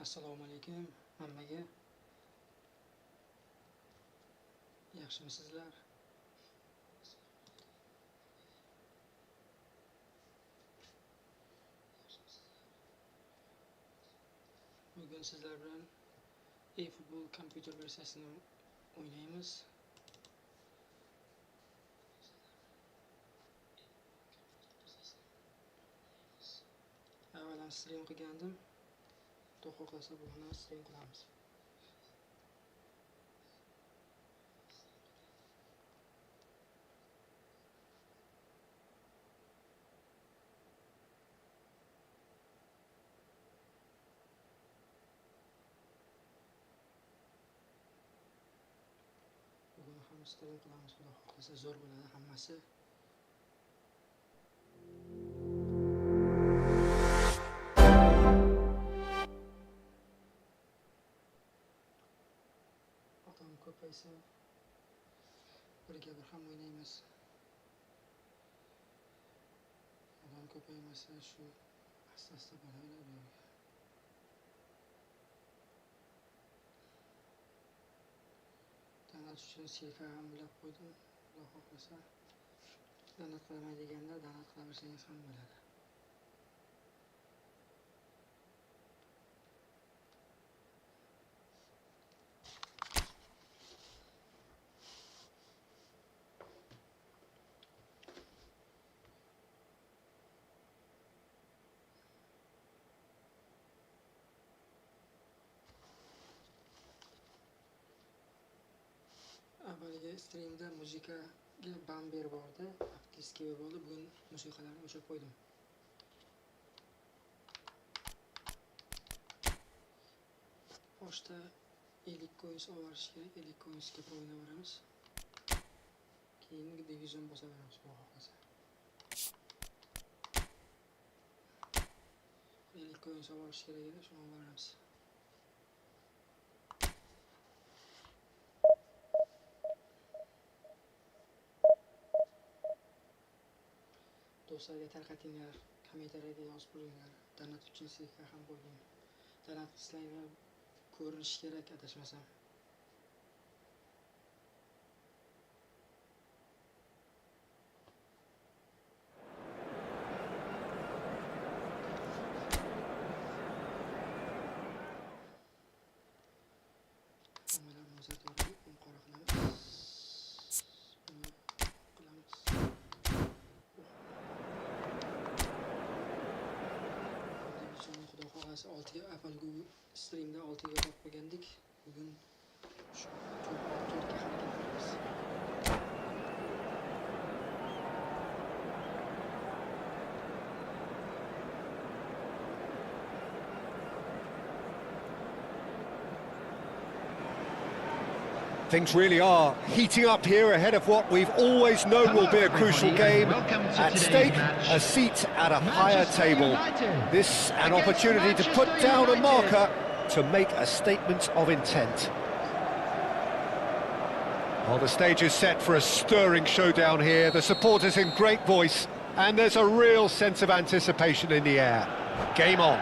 Assalomu alaykum hammaga. Yaxshimisizlar? Bugun sizlar bilan Efootball kompuyter versiyasini o'ynaymiz. Avvalan stream qilgandim. Xudo xohlasa buni stream qilamiz. Bugun ham stream qilamiz. Xudo xohlasa zo'r bo'ladi hammasi. Odam ko'paysa birga bir ham o'ynaymiz. Odam ko'paymasa shu asta-asta bo'laveradi. Danat uchun silka ham bilib qo'ydim. Xudo xohlasa danat qilaman deganda danat qilaversangiz ham bo'ladi. Avvaliga streamda muzikaga ban berib bordi, diski bo'ldi. Bugun musiqalarni o'chirib qo'ydim. Boshda 50 coins olarish kerak, 50 coinsga o'ynaveramiz. Keyin divison bosaveramiz, xudo xohlasa. 50 coins olarish kerak edi, shuni olamiz. Do'stlarga tarqatinglar, kommentariyada yozib qo'yinglar. Danat uchun silka ham qo'ying. Danat islaylar ko'rinishi kerak adashmasam. Hammalar nazar tortib, qora qilamiz. Xudo xohlasa 6 ga avvalgi streamda 6 ga qo'yib qo'ygandik. Bugun shu 4 ga harakat qilamiz. Things really are heating up here ahead of what we've always known will be a crucial game. At stake, a seat at a higher table. This an opportunity to put down a marker to make a statement of intent. Well, the stage is set for a stirring showdown here. The supporters in great voice, and there's a real sense of anticipation in the air. Game on.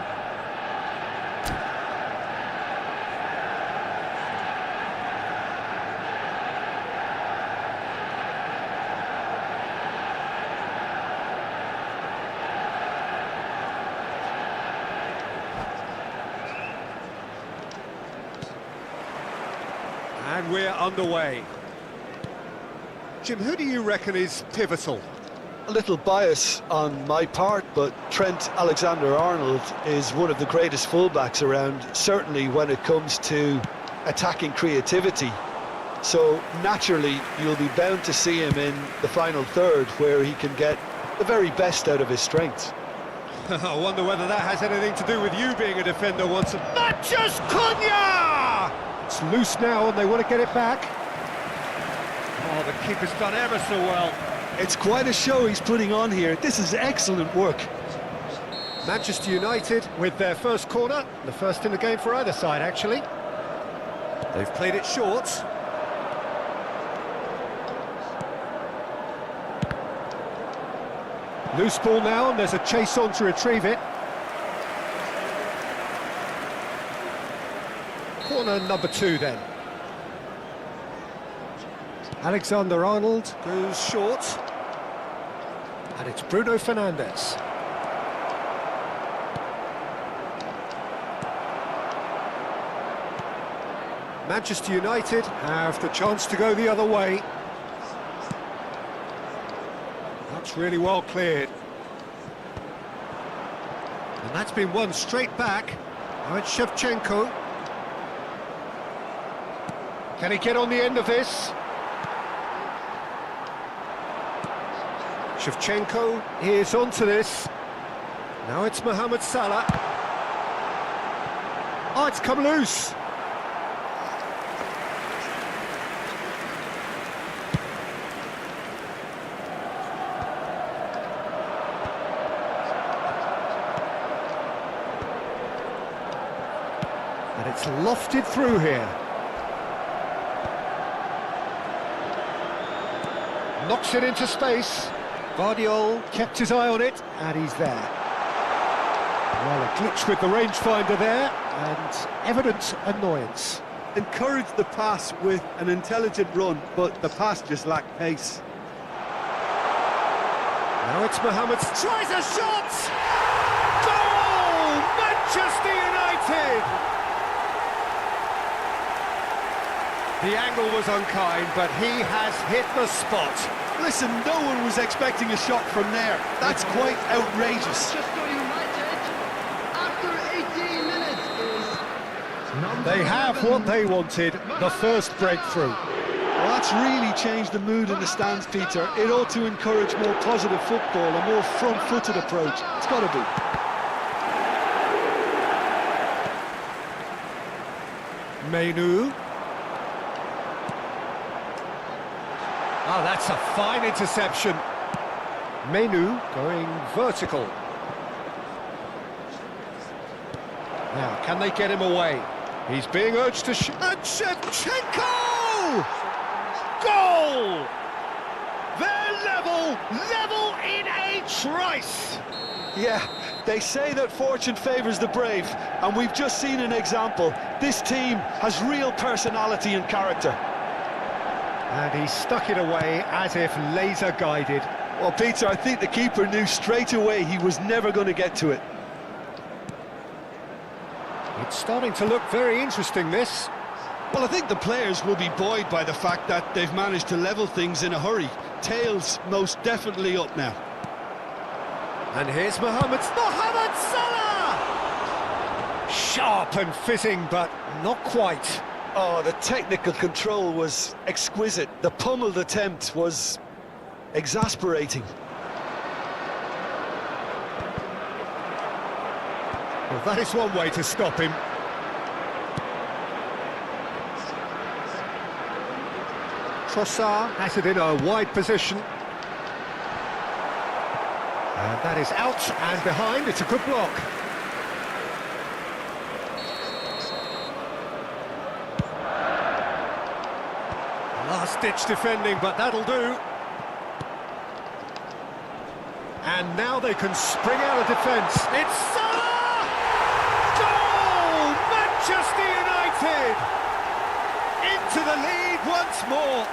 And we're underway. Jim, who do you reckon is pivotal? A little bias on my part, but Trent Alexander-Arnold is one of the greatest fullbacks around, certainly when it comes to attacking creativity. So naturally, you'll be bound to see him in the final third, where he can get the very best out of his strengths. I wonder whether that has anything to do with you being a defender once. Matches Cunha! It's loose now and they want to get it back. Oh, the keeper's done ever so well. It's quite a show he's putting on here. This is excellent work. Manchester United with their first corner, the first in the game for either side, actually. They've played it short. Loose ball now, and there's a chase on to retrieve it. Corner number 2 then. Alexander-Arnold goes short. And it's Bruno Fernandes. Manchester United have the chance to go the other way. That's really well cleared. And that's been won straight back. Now it's Shevchenko. Can he get on the end of this? Shevchenko is onto this. Now it's Mohamed Salah. Oh, it's come loose. And it's lofted through here. Knocks it into space. Guardiola kept his eye on it, and he's there. Well, a glitch with the rangefinder there, and evident annoyance. Encouraged the pass with an intelligent run, but the pass just lacked pace. Now it's Mohamed. Tries a shot! Goal! Manchester United! The angle was unkind, but he has hit the spot. Listen, no one was expecting a shot from there. That's quite outrageous. Manchester United, after 18 minutes, is They have what they wanted, the first breakthrough. Well, that's really changed the mood in the stands, Peter. It ought to encourage more positive football, a more front-footed approach. It's got to be. Menu. Oh, that's a fine interception. Menu going vertical. Now, can they get him away? He's being urged to shoot. And Shevchenko! Goal! They're level in a trice. Yeah, they say that fortune favours the brave, and we've just seen an example. This team has real personality and character. And he stuck it away as if laser-guided. Well, Peter, I think the keeper knew straight away he was never going to get to it. It's starting to look very interesting, this. Well, I think the players will be buoyed by the fact that they've managed to level things in a hurry. Tails most definitely up now. And here's Mohamed Salah! Sharp and fitting, but not quite. Oh, the technical control was exquisite. The pummeled attempt was exasperating. Well, that is one way to stop him. Trossard has it in a wide position. And that is out and behind. It's a good block. Last-ditch defending, but that'll do. And now they can spring out of defence. It's Salah! Goal! Manchester United! Into the lead once more.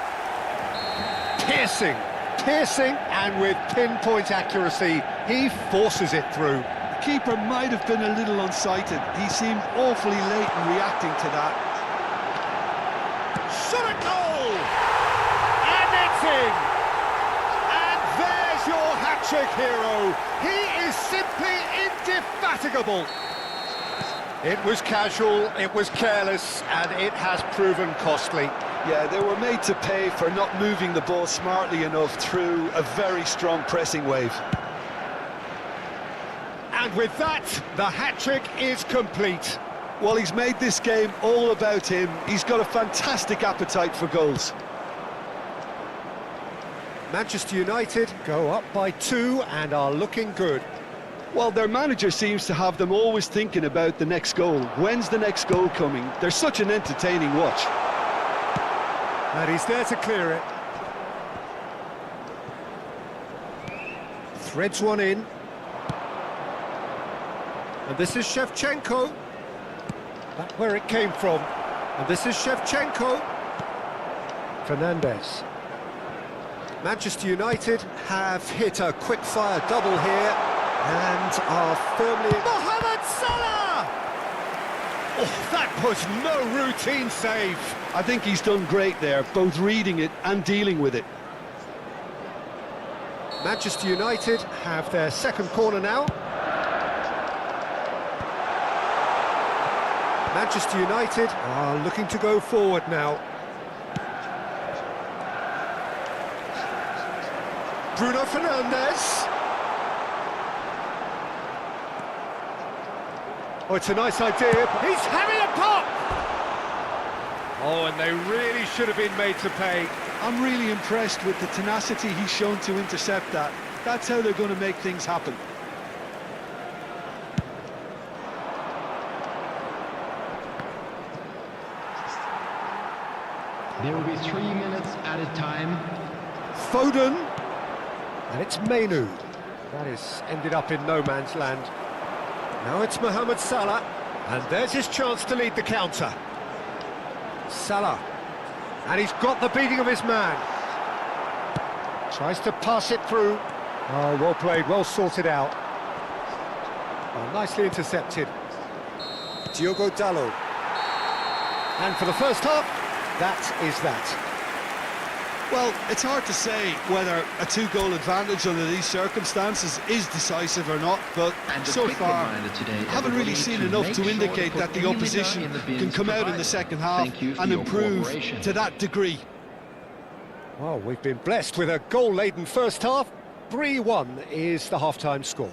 Piercing, and with pinpoint accuracy, he forces it through. The keeper might have been a little unsighted. He seemed awfully late in reacting to that. Shot at goal! And it's in! And there's your hat-trick hero. He is simply indefatigable. It was casual, it was careless, and it has proven costly. Yeah, they were made to pay for not moving the ball smartly enough through a very strong pressing wave. And with that, the hat-trick is complete. Well, he's made this game all about him. He's got a fantastic appetite for goals. Manchester United go up by 2 and are looking good. Well, their manager seems to have them always thinking about the next goal. When's the next goal coming? They're such an entertaining watch. And he's there to clear it. Threads one in. And this is Shevchenko. That's where it came from. And this is Shevchenko. Fernandez. Manchester United have hit a quick-fire double here and are firmly... Mohamed Salah! Oh, that was no routine save. I think he's done great there, both reading it and dealing with it. Manchester United have their second corner now. Manchester United are looking to go forward now. Bruno Fernandes. Oh, it's a nice idea. He's having a pop! Oh, and they really should have been made to pay. I'm really impressed with the tenacity he's shown to intercept that. That's how they're going to make things happen. There will be 3 minutes at a time. Foden. And it's Mainu. That is ended up in no man's land. Now it's Mohamed Salah. And there's his chance to lead the counter. Salah. And he's got the beating of his man. Tries to pass it through. Oh, well played, well sorted out. Oh, nicely intercepted. Diogo Dalot. And for the first half, that is that. Well, it's hard to say whether a 2-goal advantage under these circumstances is decisive or not, but so far, haven't really seen enough to indicate that the opposition can come out in the second half and improve to that degree. Well, we've been blessed with a goal-laden first half. 3-1 is the half-time score.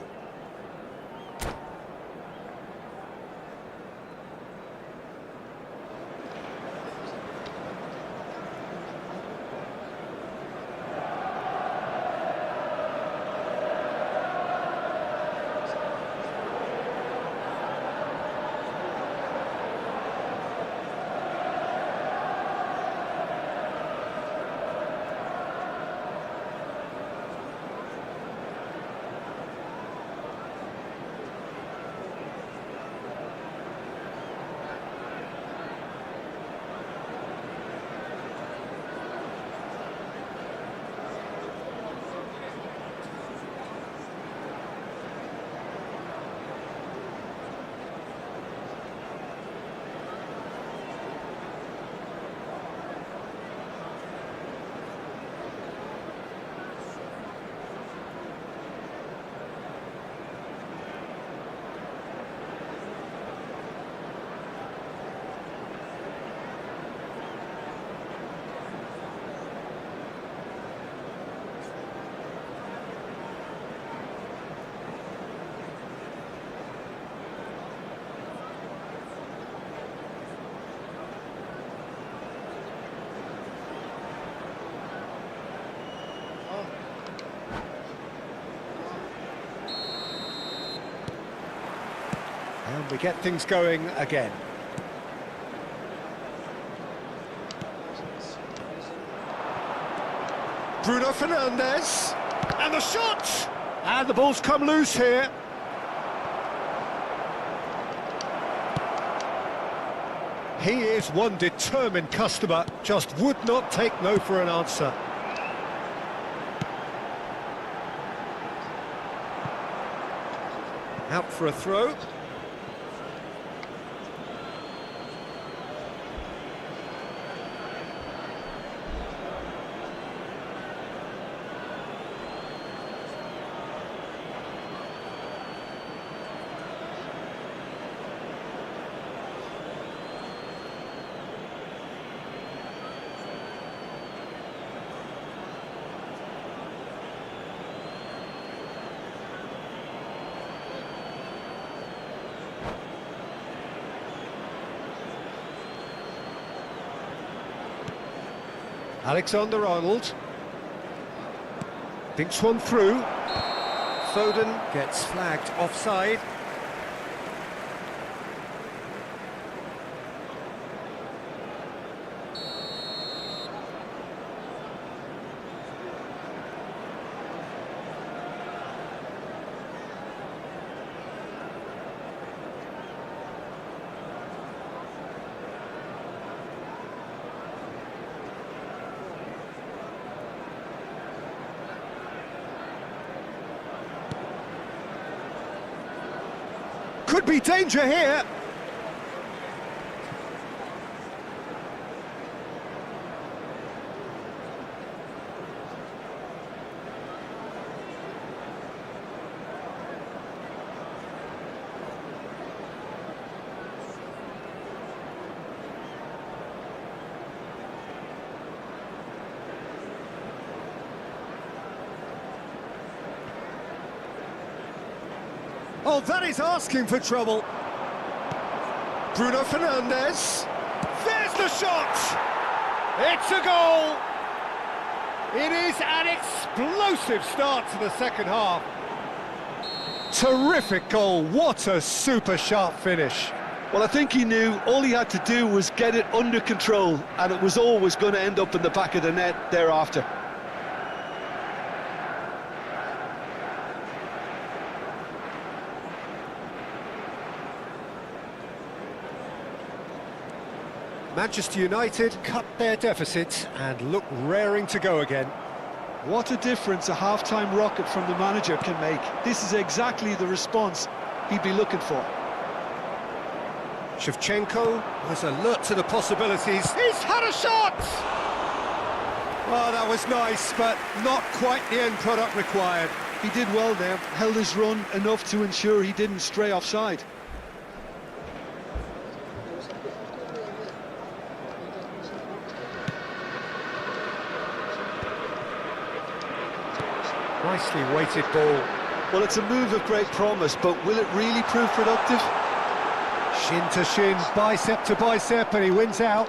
And we get things going again. Bruno Fernandes. And the shot! And the ball's come loose here. He is one determined customer, just would not take no for an answer. Out for a throw. Alexander-Arnold thinks one through. Foden gets flagged offside. could be danger here. Oh, that is asking for trouble. Bruno Fernandes. There's the shot! It's a goal! It is an explosive start to the second half. Terrific goal, what a super sharp finish. Well, I think he knew all he had to do was get it under control, and it was always going to end up in the back of the net thereafter. Manchester United cut their deficit and look raring to go again. What a difference a half-time rocket from the manager can make. This is exactly the response he'd be looking for. Shevchenko was alert to the possibilities. He's had a shot! Oh, that was nice, but not quite the end product required. He did well there, held his run enough to ensure he didn't stray offside. Nicely weighted ball. Well, it's a move of great promise, but will it really prove productive? Shin to shin, bicep to bicep, and he wins out.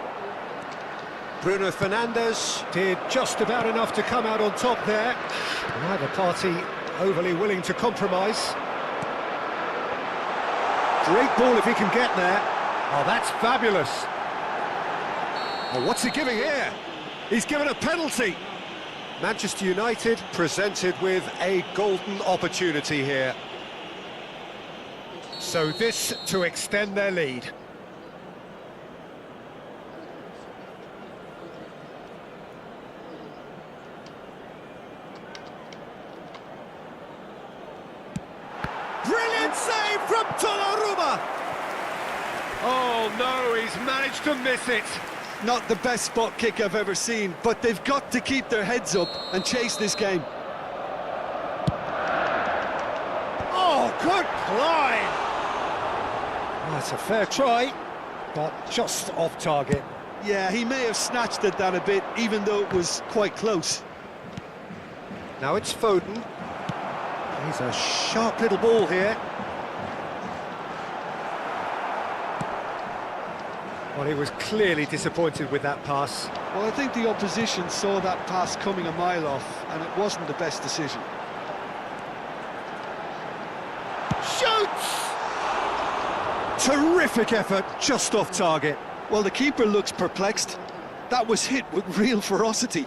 Bruno Fernandes did just about enough to come out on top there. Neither party overly willing to compromise. Great ball if he can get there. Oh, that's fabulous. Oh, what's he giving here? He's given a penalty. Manchester United presented with a golden opportunity here. So this to extend their lead. Brilliant save from Donnarumma! Oh no, he's managed to miss it. Not the best spot kick I've ever seen, but they've got to keep their heads up and chase this game. Oh, good climb! That's a fair try, but just off target. Yeah, he may have snatched at that a bit, even though it was quite close. Now it's Foden. He's a sharp little ball here. Well, he was clearly disappointed with that pass. Well, I think the opposition saw that pass coming a mile off, and it wasn't the best decision. Shoots! Terrific effort, just off target. Well, the keeper looks perplexed. That was hit with real ferocity.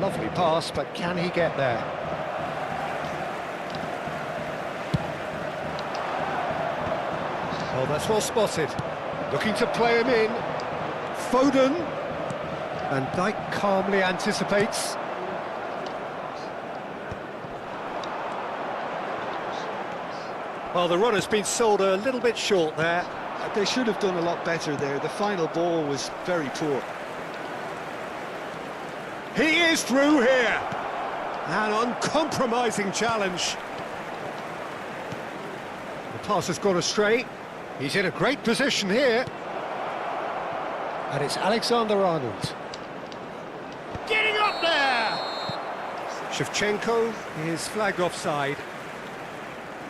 Lovely pass, but can he get there? Oh, that's well spotted. Looking to play him in. Foden. And Dijk calmly anticipates. Well, the run has been sold a little bit short there. They should have done a lot better there. The final ball was very poor. He is through here. An uncompromising challenge. The pass has gone astray. He's in a great position here. And it's Alexander-Arnold. Getting up there! Shevchenko is flagged offside.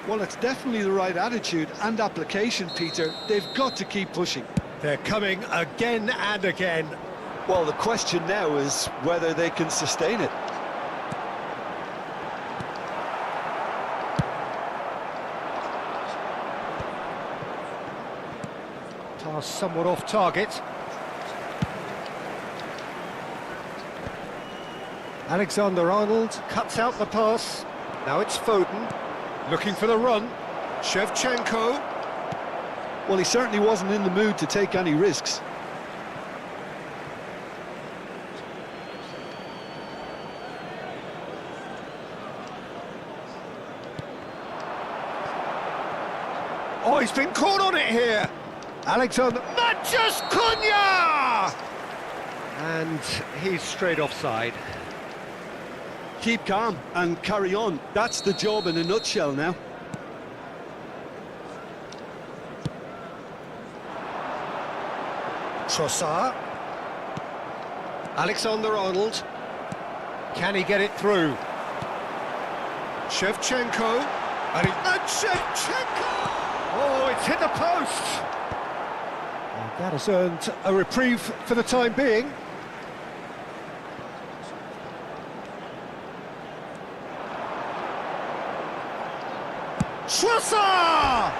Well, it's definitely the right attitude and application, Peter. They've got to keep pushing. They're coming again and again. Well, the question now is whether they can sustain it. Pass somewhat off target. Alexander-Arnold cuts out the pass. Now it's Foden, looking for the run. Shevchenko. Well, he certainly wasn't in the mood to take any risks. Oh, he's been caught on it here. Alexander, Matches Cunha! And he's straight offside. Keep calm and carry on. That's the job in a nutshell now. Trossard. Alexander-Arnold. Can he get it through? Shevchenko. And Shevchenko! Oh, it's hit the post! And that has earned a reprieve for the time being. Trossard!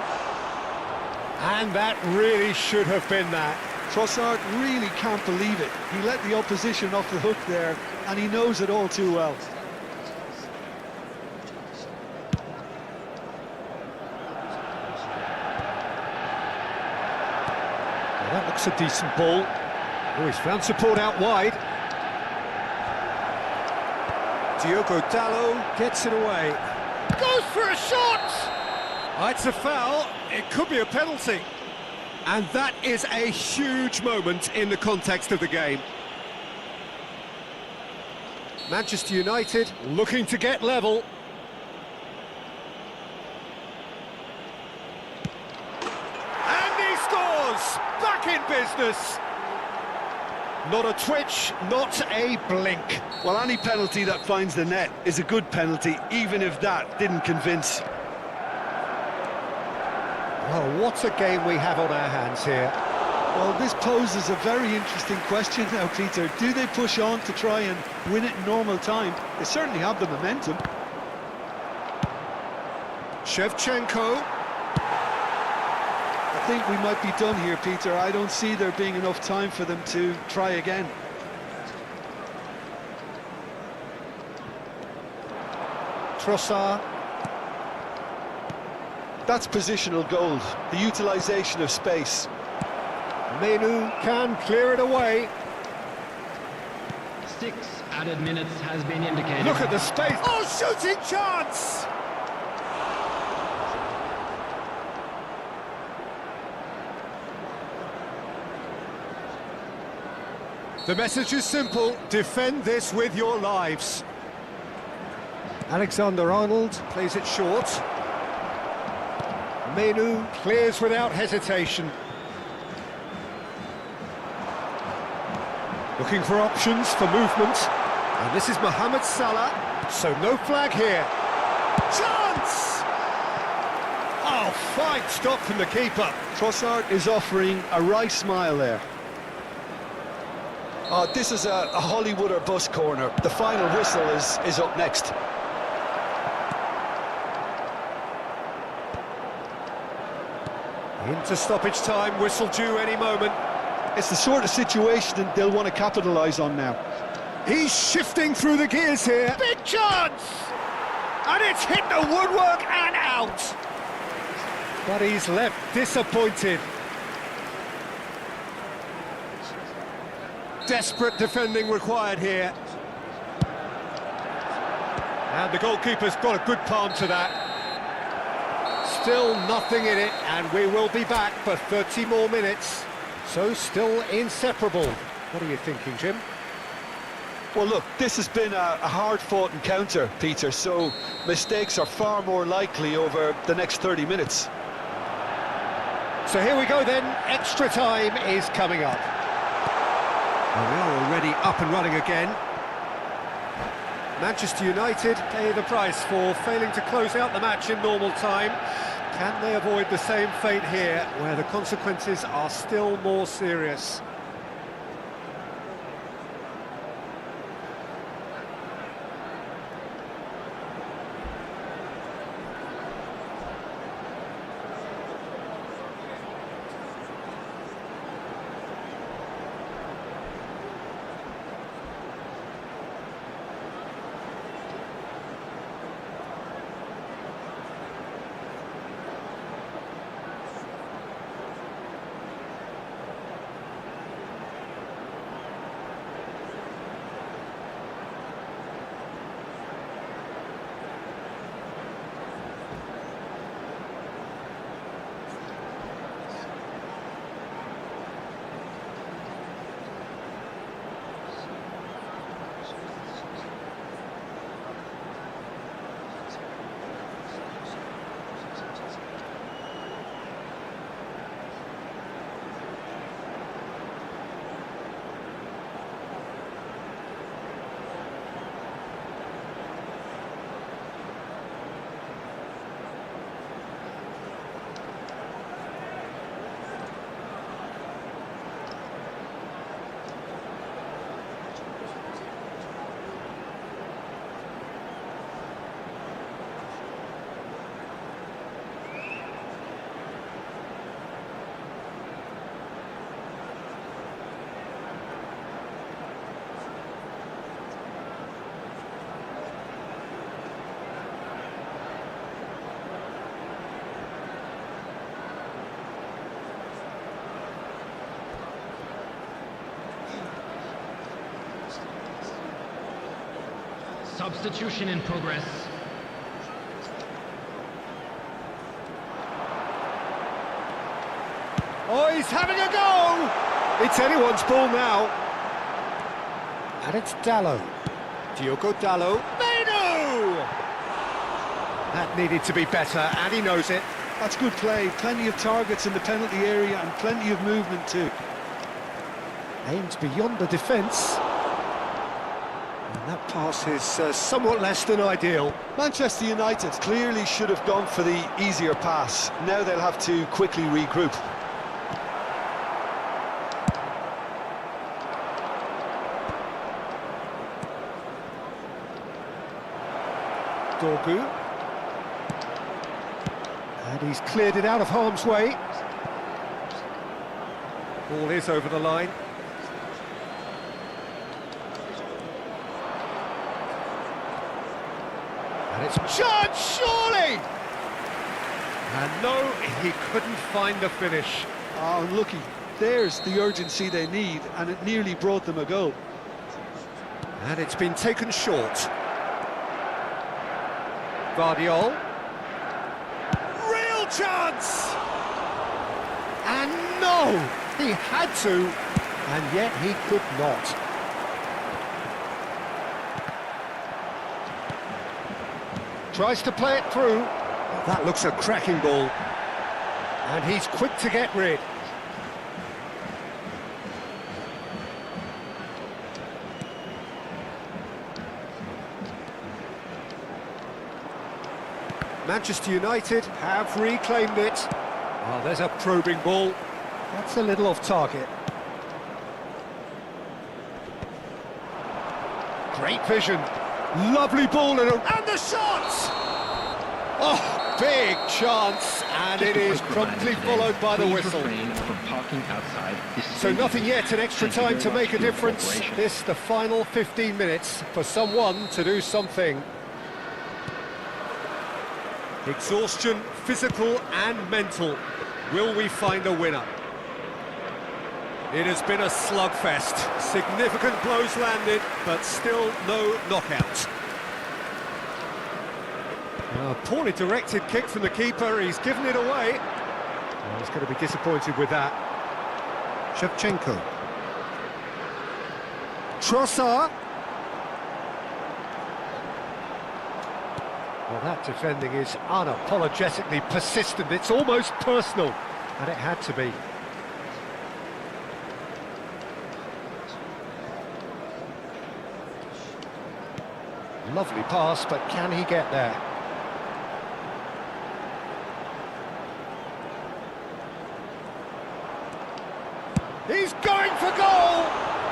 And that really should have been that. Trossard really can't believe it. He let the opposition off the hook there, and he knows it all too well. Well, that looks a decent ball. Oh, he's found support out wide. Diogo Dalot gets it away. Goes for a shot! Oh, it's a foul. It could be a penalty. And that is a huge moment in the context of the game. Manchester United looking to get level. And he scores! Back in business! Not a twitch, not a blink. Well, any penalty that finds the net is a good penalty, even if that didn't convince. Oh, what a game we have on our hands here. Well, this poses a very interesting question now, Peter. Do they push on to try and win it in normal time? They certainly have the momentum. Shevchenko. I think we might be done here, Peter. I don't see there being enough time for them to try again. Trossard. That's positional gold, the utilisation of space. Menu can clear it away. 6 added minutes has been indicated. Look at the space. Oh, shooting chance! The message is simple: defend this with your lives. Alexander-Arnold plays it short. Menu clears without hesitation. Looking for options for movement. And this is Mohamed Salah, so no flag here. Chance! Oh, fine stop from the keeper. Trossard is offering a right smile there. Oh, this is a Hollywood or bust corner. The final whistle is up next. Into stoppage time, whistle due any moment. It's the sort of situation that they'll want to capitalise on now. He's shifting through the gears here. Big chance! And it's hit the woodwork and out. But he's left disappointed. Desperate defending required here. And the goalkeeper's got a good palm to that. Still nothing in it, and we will be back for 30 more minutes. So still inseparable. What are you thinking, Jim? Well, look, this has been a hard-fought encounter, Peter, so mistakes are far more likely over the next 30 minutes. So here we go then, extra time is coming up. Well, we are already up and running again. Manchester United pay the price for failing to close out the match in normal time. Can they avoid the same fate here, where the consequences are still more serious? Substitution in progress. Oh, he's having a go! It's anyone's ball now. And it's Dallo. Diogo Dallo. Menu! That needed to be better, and he knows it. That's good play. Plenty of targets in the penalty area and plenty of movement too. Aims beyond the defence. And that pass is somewhat less than ideal. Manchester United clearly should have gone for the easier pass. Now they'll have to quickly regroup. Dorgu. And he's cleared it out of harm's way. Ball is over the line. And it's Chance, surely! And no, he couldn't find the finish. Oh, unlucky. There's the urgency they need, and it nearly brought them a goal. And it's been taken short. Guardiol. Real chance! And no! He had to, and yet he could not. Tries to play it through. Oh, that looks a cracking ball. And he's quick to get rid. Manchester United have reclaimed it. Oh, there's a probing ball. That's a little off target. Great vision. Lovely ball and the shot! Oh, big chance, and it is promptly followed by the whistle. So nothing yet, an extra time to make a difference. This the final 15 minutes for someone to do something. Exhaustion, physical and mental. Will we find a winner? It has been a slugfest. Significant blows landed, but still no knockout. A poorly directed kick from the keeper. He's given it away. Well, he's going to be disappointed with that. Shevchenko. Trossard. Well, that defending is unapologetically persistent. It's almost personal, and it had to be. Lovely pass, but can he get there? He's going for goal!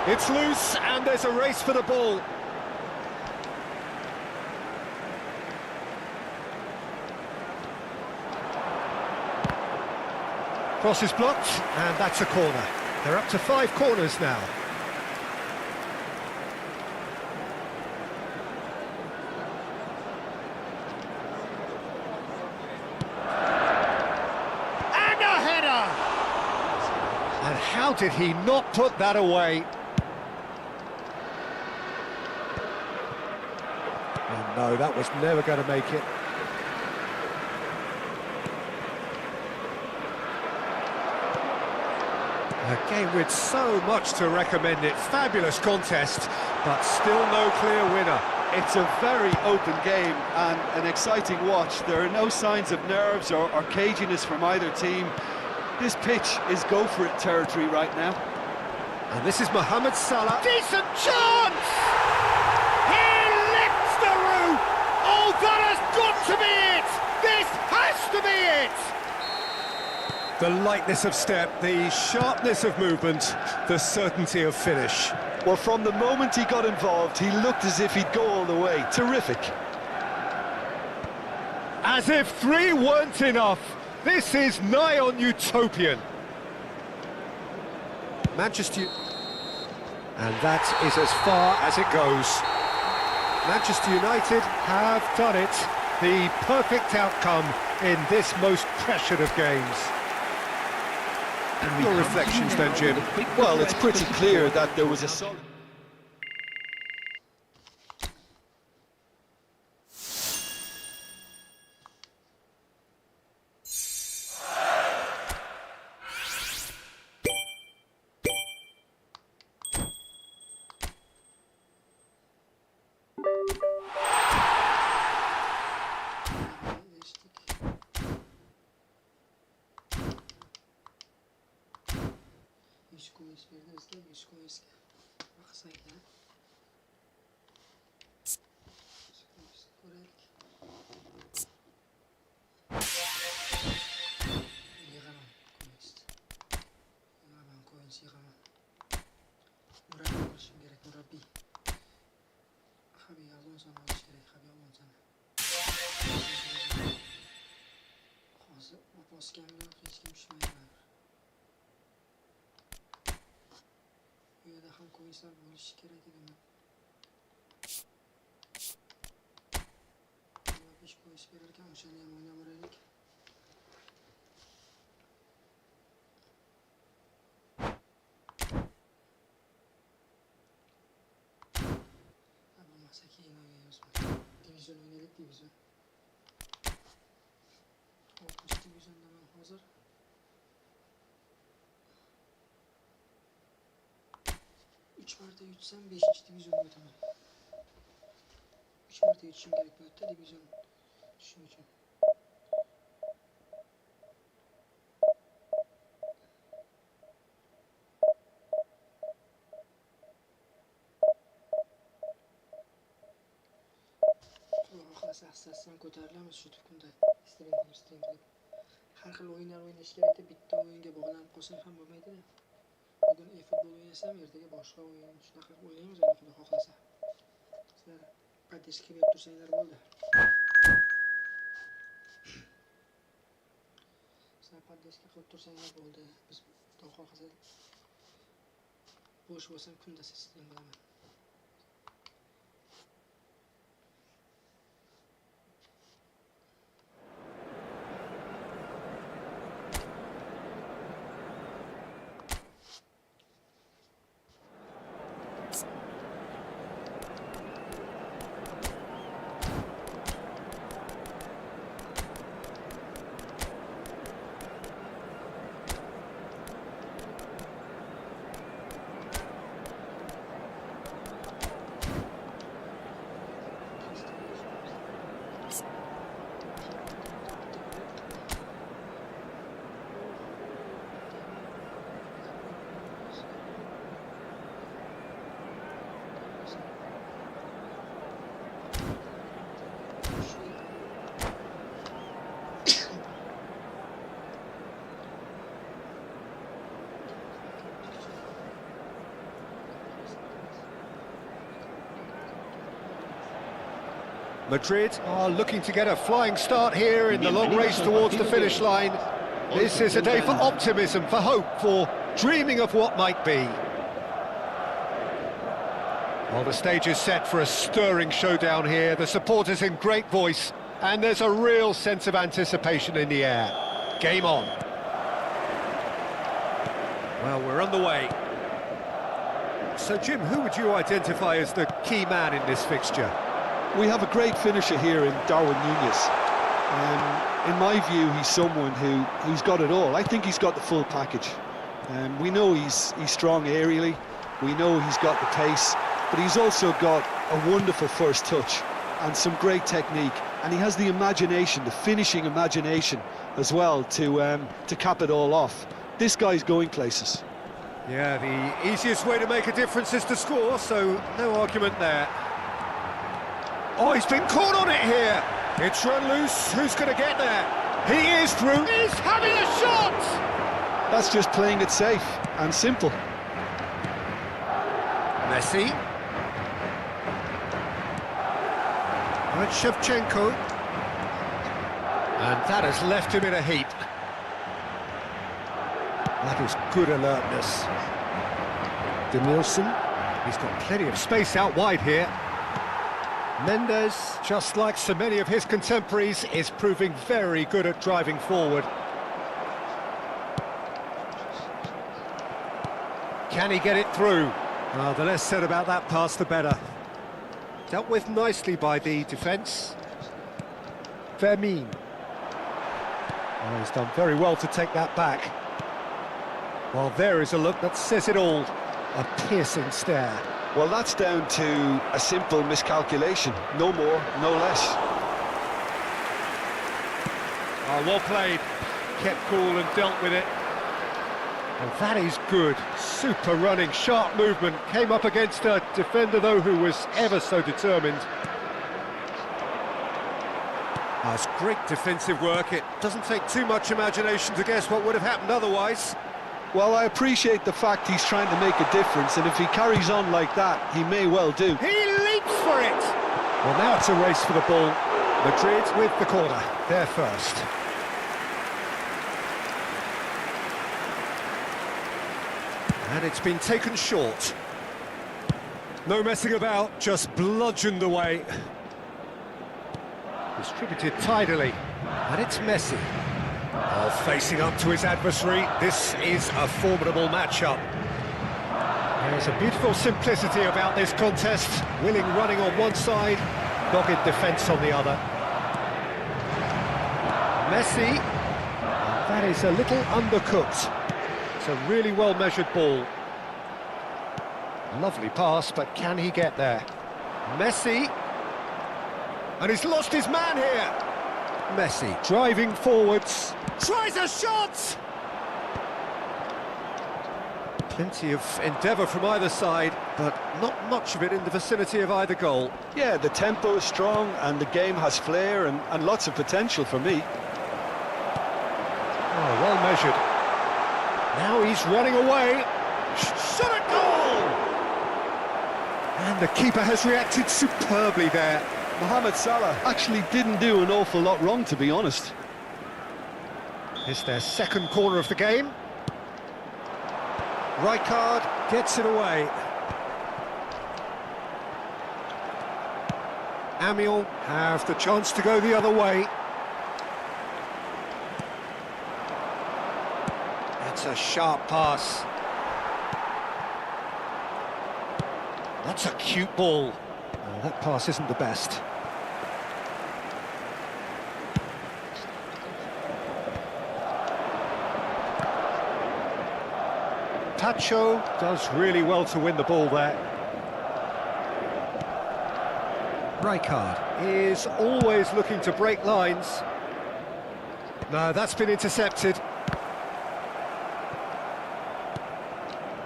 It's loose, and there's a race for the ball. Cross is blocked, and that's a corner. They're up to 5 corners now. And a header! And how did he not put that away? Oh no, that was never going to make it. A game with so much to recommend it. Fabulous contest, but still no clear winner. It's a very open game and an exciting watch. There are no signs of nerves or caginess from either team. This pitch is go-for-it territory right now. And this is Mohamed Salah. Decent chance! He lifts the roof! Oh, that has got to be it! This has to be it! The lightness of step, the sharpness of movement, the certainty of finish. Well, from the moment he got involved, he looked as if he'd go all the way. Terrific. As if 3 weren't enough. This is nigh on utopian. Manchester... And that is as far as it goes. Manchester United have done it. The perfect outcome in this most pressured of games. Your reflections then, Jim? Well, it's pretty clear that there was a solid... 100 ko'yis berdi bizga, 100 ko'yisga baqsak ya. 100 ko'yis ko'raylik. Yig'aman ko'yis. Yig'aman ko'yis, yig'aman. Murabbiy bo'lishim kerak, murabbiy. Habiy Alonsoni olish kerak, Habiy Alonsoni. Hozir bosganlar hech kim tushmaydi. Bu yerda ham ko'yislar bo'lishi kerak edi. 5 ko'yis berar ekan, o'shani ham o'ynab o'raylik. Bo'lmasa keyin o'ynaymiz. Divizon o'ynaylik, divizon. 6-divizondaman hozir. 3 marta yutsam 5-divizonga o'taman. 3 marta yutishim kerak bu yerda divizon tushishim uchun. Xohlasa asosiyan ko'tarilamiz shu kunda. Stream qilib. Har xil o'yinlar o'ynash kerak deb bitta o'yinga bog'lanib qolsang ham bo'lmaydi. Bugun Efootball o'ynasam, ertaga boshqa o'yin shunaqa o'ynaymiz, Xudo xohlasa. Sizlar poddeska berib tursanglar bo'ldi. Sizlar poddeska qilib tursanglar bo'ldi. Biz Xudo xohlasa bo'sh bo'lsam kunda stream qilaman. Madrid are looking to get a flying start here in the long race towards the finish line. This is a day for optimism, for hope, for dreaming of what might be. Well, the stage is set for a stirring showdown here. The supporters in great voice, and there's a real sense of anticipation in the air. Game on. Well, we're on the way. So, Jim, who would you identify as the key man in this fixture? We have a great finisher here in Darwin Núñez. In my view, he's someone who's got it all. I think he's got the full package. We know he's strong aerially, we know he's got the pace, but he's also got a wonderful first touch and some great technique, and he has the imagination, the finishing imagination as well to cap it all off. This guy's going places. Yeah, the easiest way to make a difference is to score, so no argument there. Oh, he's been caught on it here. It's run loose. Who's going to get there? He is through. He's having a shot! That's just playing it safe and simple. Messi. And Shevchenko. And that has left him in a heap. That is good alertness. Denilson. He's got plenty of space out wide here. Mendes, just like so many of his contemporaries, is proving very good at driving forward. Can he get it through? Well, the less said about that pass, the better. Dealt with nicely by the defence. Vermin. Oh, he's done very well to take that back. Well, there is a look that says it all. A piercing stare. Well, that's down to a simple miscalculation. No more, no less. Oh, well played. Kept cool and dealt with it. And that is good. Super running, sharp movement. Came up against a defender, though, who was ever so determined. That's great defensive work. It doesn't take too much imagination to guess what would have happened otherwise. Well, I appreciate the fact he's trying to make a difference, and if he carries on like that, he may well do. He leaps for it! Well, now it's a race for the ball. Madrid with the corner. They're first. And it's been taken short. No messing about, just bludgeoned away. Distributed tidily. And it's Messi. Oh, facing up to his adversary. This is a formidable matchup. There's a beautiful simplicity about this contest. Willing running on one side, dogged defence on the other. Messi. That is a little undercooked. It's a really well-measured ball. Lovely pass, but can he get there? Messi. And he's lost his man here. Messi driving forwards. Tries a shot! Plenty of endeavour from either side, but not much of it in the vicinity of either goal. Yeah, the tempo is strong and the game has flair and lots of potential for me. Oh, well measured. Now he's running away. Shot a goal! And the keeper has reacted superbly there. Mohamed Salah actually didn't do an awful lot wrong, to be honest. It's their second corner of the game. Rijkaard gets it away. Amiel have the chance to go the other way. That's a sharp pass. That's a cute ball. Oh, that pass isn't the best. Pacho does really well to win the ball there. Rijkaard is always looking to break lines. No, that's been intercepted.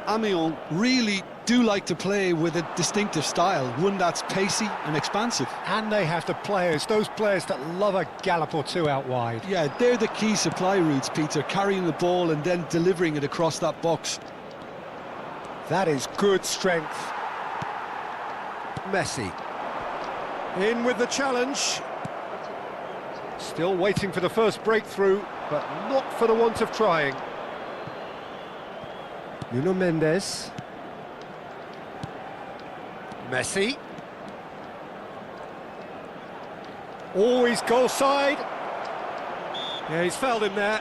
Amiens really do like to play with a distinctive style, one that's pacey and expansive. And they have the players, those players that love a gallop or two out wide. Yeah, they're the key supply routes, Peter, carrying the ball and then delivering it across that box. That is good strength. Messi. In with the challenge. Still waiting for the first breakthrough, but not for the want of trying. Nuno Mendes. Messi. Always goal side. Yeah, he's fouled him there.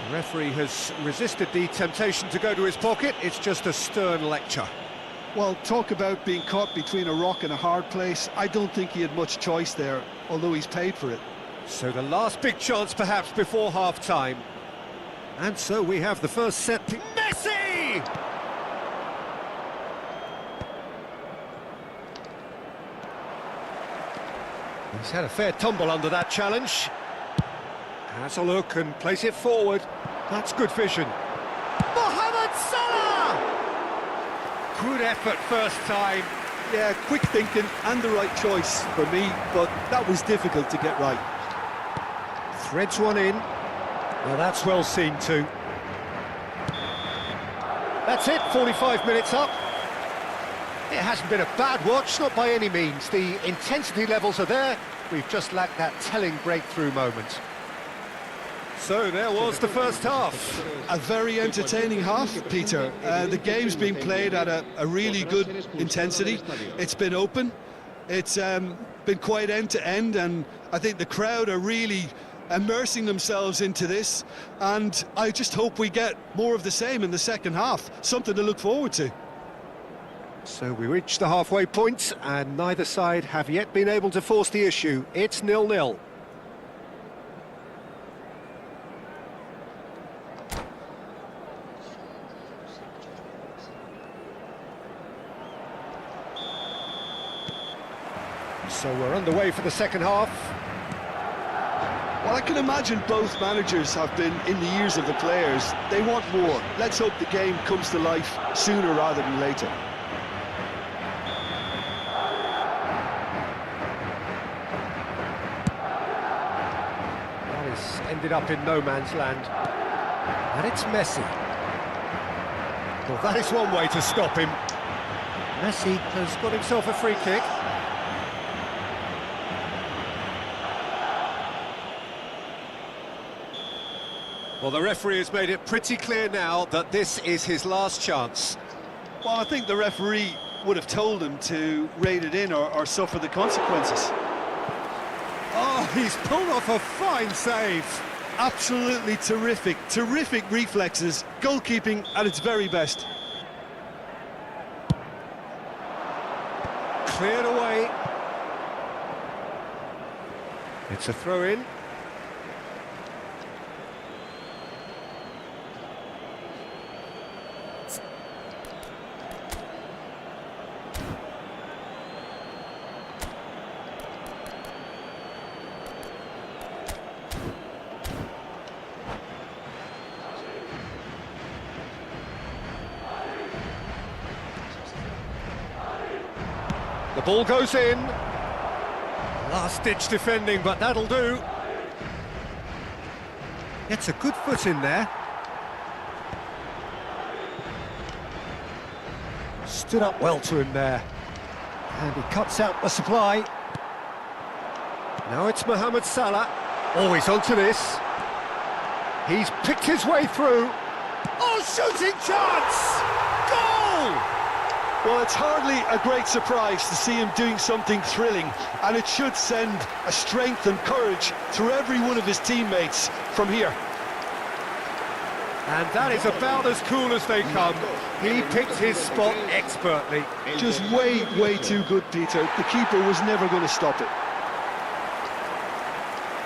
The referee has resisted the temptation to go to his pocket. It's just a stern lecture. Well, talk about being caught between a rock and a hard place. I don't think he had much choice there, although he's paid for it. So the last big chance perhaps before half-time. And so we have the first set. Messi! He's had a fair tumble under that challenge. Has a look and plays it forward. That's good vision. Mohamed Salah! Good effort first time. Yeah, quick thinking and the right choice for me, but that was difficult to get right. Threads one in. Well, that's well seen too. That's it, 45 minutes up. It hasn't been a bad watch, not by any means. The intensity levels are there. We've just lacked that telling breakthrough moment. So there was the first half. A very entertaining half, Peter. The game's been played at a really good intensity. It's been open. It's been quite end-to-end, and I think the crowd are really immersing themselves into this, and I just hope we get more of the same in the second half. Something to look forward to. So we reach the halfway point, and neither side have yet been able to force the issue. It's 0-0. So we're underway for the second half. Well, I can imagine both managers have been in the ears of the players. They want more. Let's hope the game comes to life sooner rather than later. Well, he's ended up in no man's land. And it's Messi. Well, that is one way to stop him. Messi has got himself a free kick. Well, the referee has made it pretty clear now that this is his last chance. Well, I think the referee would have told him to rate it in or suffer the consequences. Oh, he's pulled off a fine save. Absolutely terrific, terrific reflexes, goalkeeping at its very best. Cleared away. It's a throw-in. The ball goes in. Last-ditch defending, but that'll do. Gets a good foot in there. Stood up well to him there. And he cuts out the supply. Now it's Mohamed Salah. Oh, he's onto this. He's picked his way through. Oh, shooting chance! Goal! Well, it's hardly a great surprise to see him doing something thrilling, and it should send a strength and courage through every one of his teammates from here. And that is about as cool as they come. He picked his spot expertly. Just way, way too good, Peter. The keeper was never going to stop it.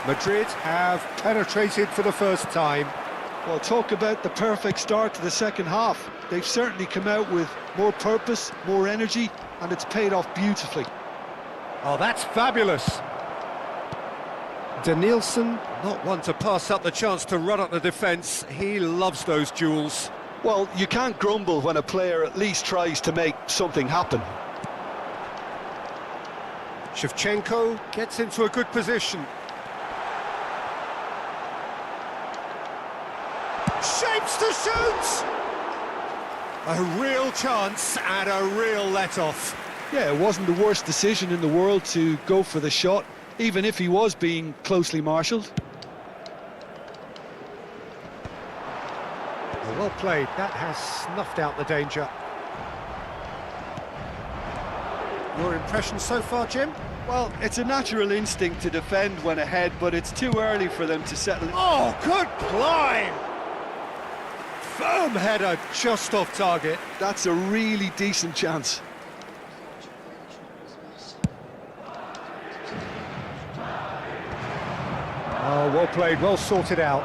Madrid have penetrated for the first time. Well, talk about the perfect start to the second half. They've certainly come out with more purpose, more energy, and it's paid off beautifully. Oh, that's fabulous. Danielson, not one to pass up the chance to run at the defence. He loves those duels. Well, you can't grumble when a player at least tries to make something happen. Shevchenko gets into a good position. Shapes to shoot! A real chance and a real let-off. Yeah, it wasn't the worst decision in the world to go for the shot, even if he was being closely marshalled. Well played, that has snuffed out the danger. Your impression so far, Jim? Well, it's a natural instinct to defend when ahead, but it's too early for them to settle in. Oh, good climb! Firm header, just off target. That's a really decent chance. Oh, well played, well sorted out.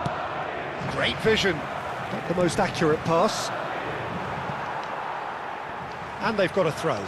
Great vision. Not the most accurate pass. And they've got a throw.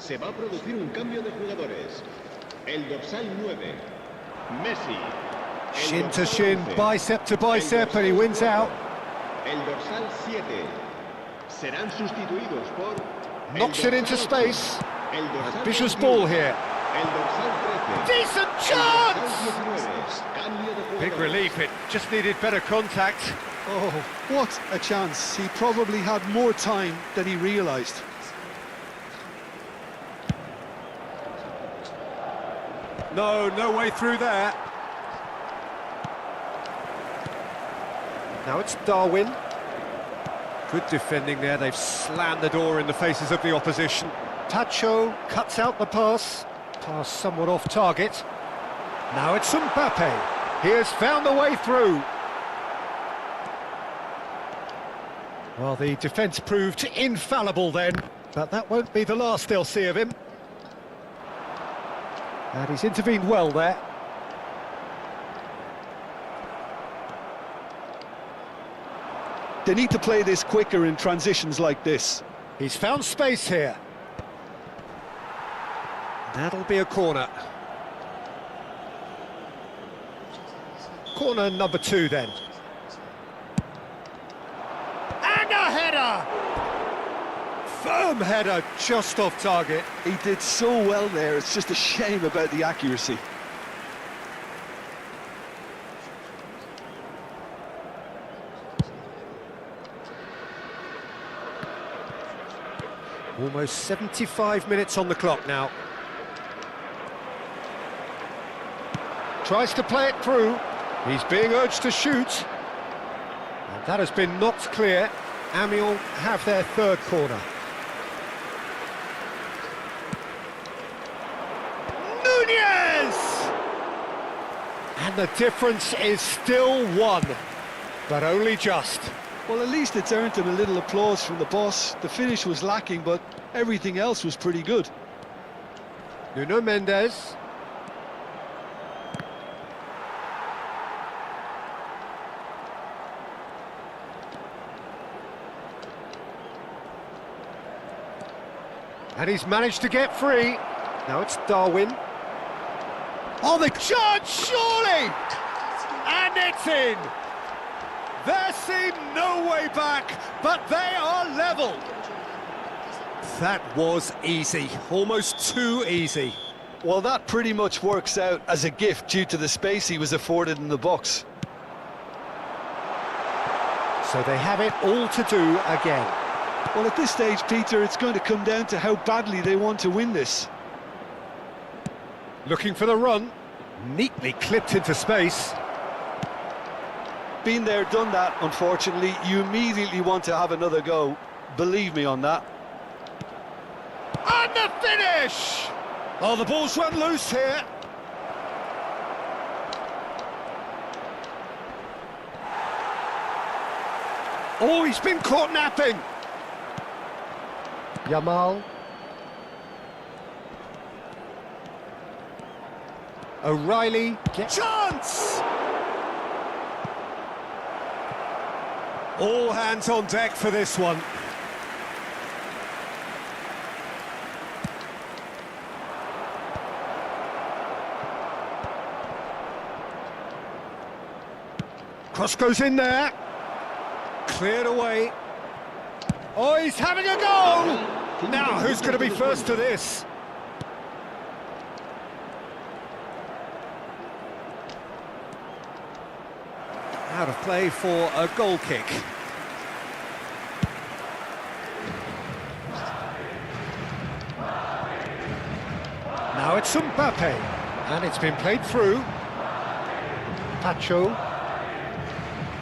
Se va a producir un cambio de jugadores. El dorsal 9, Messi. Shin to shin, bicep to bicep, and he wins out. El dorsal 7. Serán sustituidos por... Knocks it into space. Ambitious ball here. El dorsal 13. Decent chance! Cambio de Big jugadores. relief, it just needed better contact. Oh, what a chance. He probably had more time than he realised. No way through there. Now it's Darwin. Good defending there, they've slammed the door in the faces of the opposition. Tacho cuts out the pass. Pass somewhat off target. Now it's Mbappe. He has found the way through. Well, the defence proved infallible then, but that won't be the last they'll see of him. And he's intervened well there. They need to play this quicker in transitions like this. He's found space here. That'll be a corner. Corner number 2 then. And a header! Firm header, just off target. He did so well there, it's just a shame about the accuracy. Almost 75 minutes on the clock now. Tries to play it through. He's being urged to shoot. And that has been knocked clear. Amiens have their third corner. Nunez! And the difference is still 1, but only just. Well, at least it's earned him a little applause from the boss. The finish was lacking, but everything else was pretty good. Nuno Mendes. And he's managed to get free. Now it's Darwin. Oh, the chance, surely! And it's in! There seemed no way back, but they are level. That was easy, almost too easy. Well, that pretty much works out as a gift due to the space he was afforded in the box. So they have it all to do again. Well, at this stage, Peter, it's going to come down to how badly they want to win this. Looking for the run, neatly clipped into space. Been there, done that, unfortunately. You immediately want to have another go. Believe me on that. And the finish! Oh, the ball's run loose here. Oh, he's been caught napping. Yamal. O'Reilly. Chance! All hands on deck for this one. Cross goes in there. Cleared away. Oh, he's having a go! Now, who's going to be first to this? Out of play for a goal kick. Now it's Mbappe, and it's been played through. Tacho.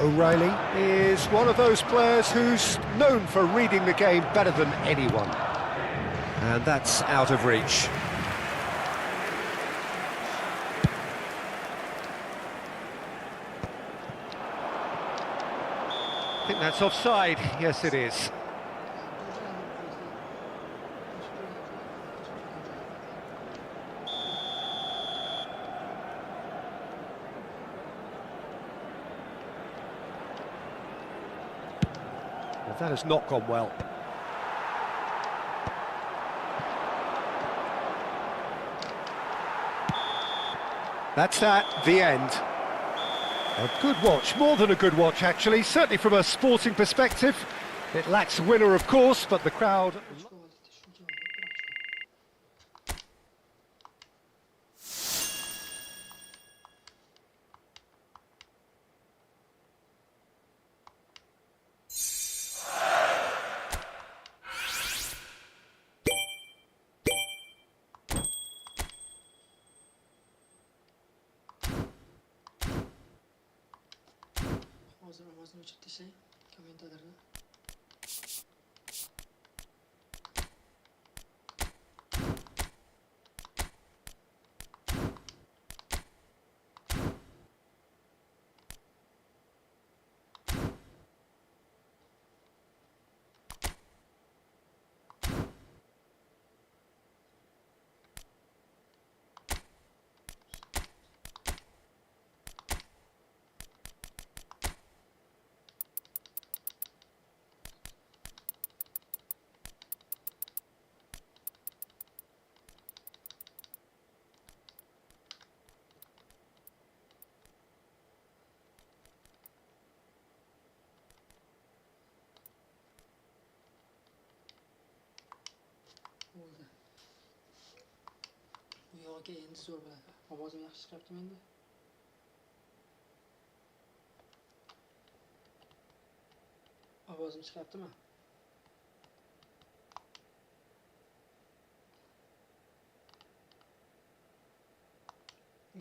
O'Reilly is one of those players who's known for reading the game better than anyone. And that's out of reach. I think that's offside. Yes, it is. Well, that has not gone well. That's the end. A good watch, more than a good watch actually, certainly from a sporting perspective. It lacks a winner of course, but the crowd... hozir ovozni o'chirib tashlang kommentatorni. Bo'ldi. Bu yog'iga endi zo'r bo'ladi. Ovozim yaxshi chiqyaptimi endi? Ovozim chiqyaptimi?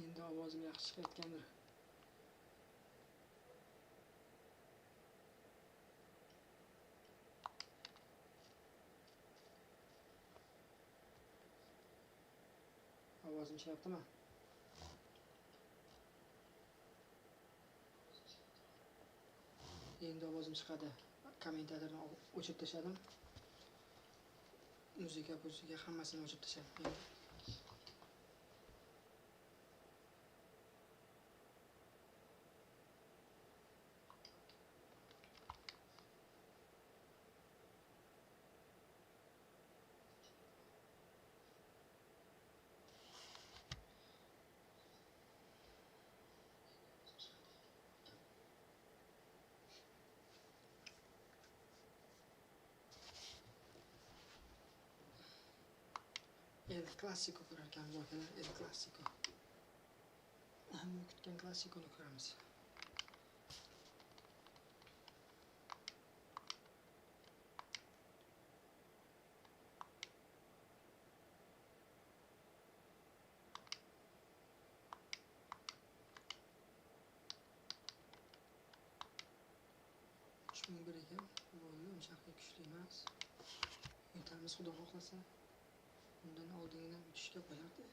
Endi ovozim yaxshi chiqayotgandir. Ovozim chiqyaptimi? Endi ovozim chiqadi. Kommentatorni o'chirib tashladim. Muzika hammasini o'chirib tashladim. El Clasico ko'rarkan bo'lgan, El Clasico. Hamma kutgan Clasico'ni ko'ramiz. Shunga bir ekan, bo'ldi, unchalik kuchli emas. Yutamiz xudo xohlasa. Bundan oldingidan o'tishga qo'yardi.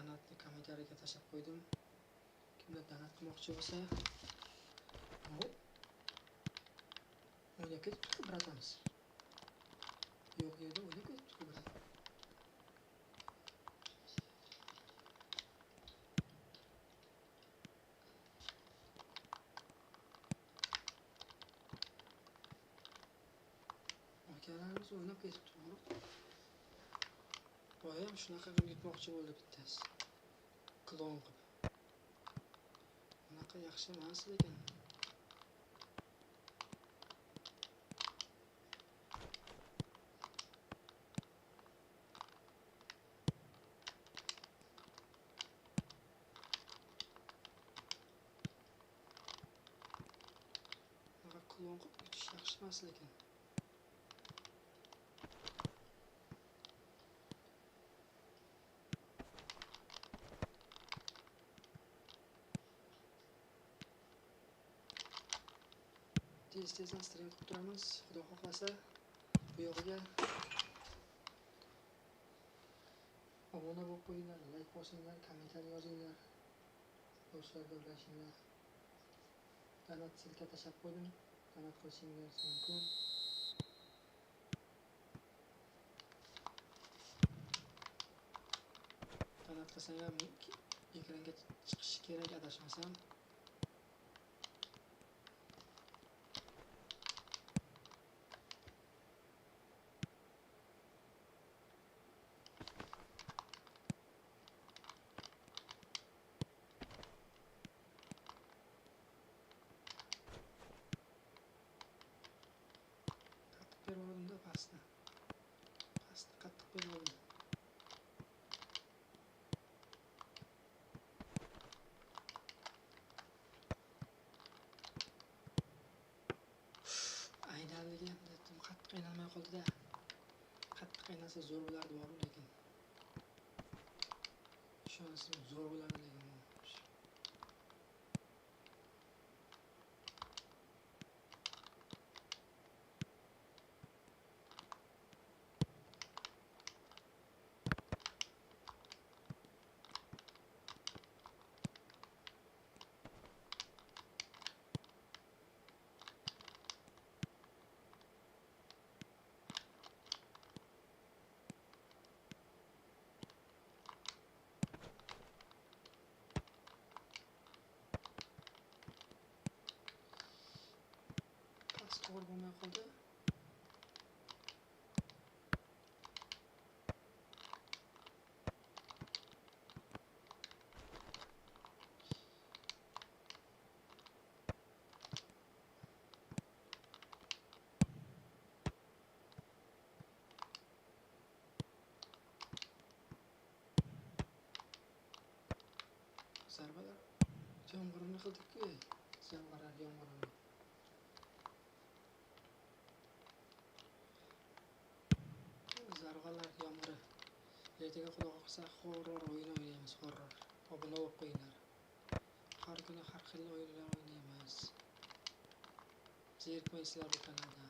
Danatni kommentariyaga tashlab qo'ydim. Kimlar danat qilmoqchi bo'lsa, o'ynab ketib bratamiz. Yo'q yerda o'ynab ketib brat. Akalarimiz o'ynab ketibdi. Boyam shunaqa qilib yutmoqchi bo'ldi bittasi. Klon qilib. Bunaqa yaxshi emas lekin. Bunaqa klon qilib yutish yaxshi emas lekin. Tez-tezdan stream qilib turamiz. Xudo xohlasa bu yog'iga obuna bo'lib qo'yinglar, like bosinglar, kommentariy yozinglar. Do'stlarga ulashinglar. Danat silka tashlab qo'ydim. Danat qilishingiz mumkin. Danat qilsang ham ekranga chiqishi kerak adashmasam. Berdim pastni qattiq berdim. Aynaligi ham dedim, qattiq aynalmay qoldi-da. Qattiq aynalsa zo'r bo'lardi bormi, lekin shunisi zo'r bo'lardi lekin. To'g'ri bo'lmay qoldi. Zarbalar yomg'irini qildik-ku. Yomg'irini. Zarbalar yomg'iri. Ertaga xudo xohlasa horror o'yin o'ynaymiz, horror. Obuna bo'lib qo'yinglar. Har kuni har xil o'yinlar o'ynaymiz. Zerikmaysizlar bu kanalda.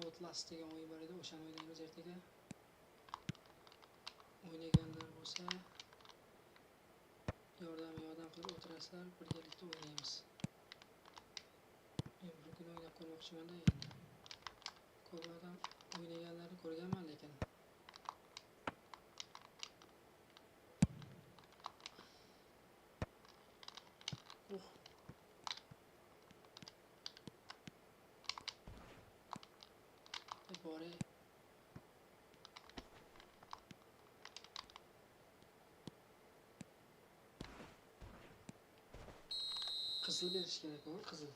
Outlast degan o'yin bor edi, o'shani o'ynaymiz ertaga. O'ynaganlar bo'lsa yordam qilib o'tirasizlar, birgalikda o'ynaymiz. Men bir kun o'ynab ko'rmoqchiman-da endi. Ko'p odam o'ynaganlarni ko'rganman, lekin bore qizil berish kerak bu, qizil.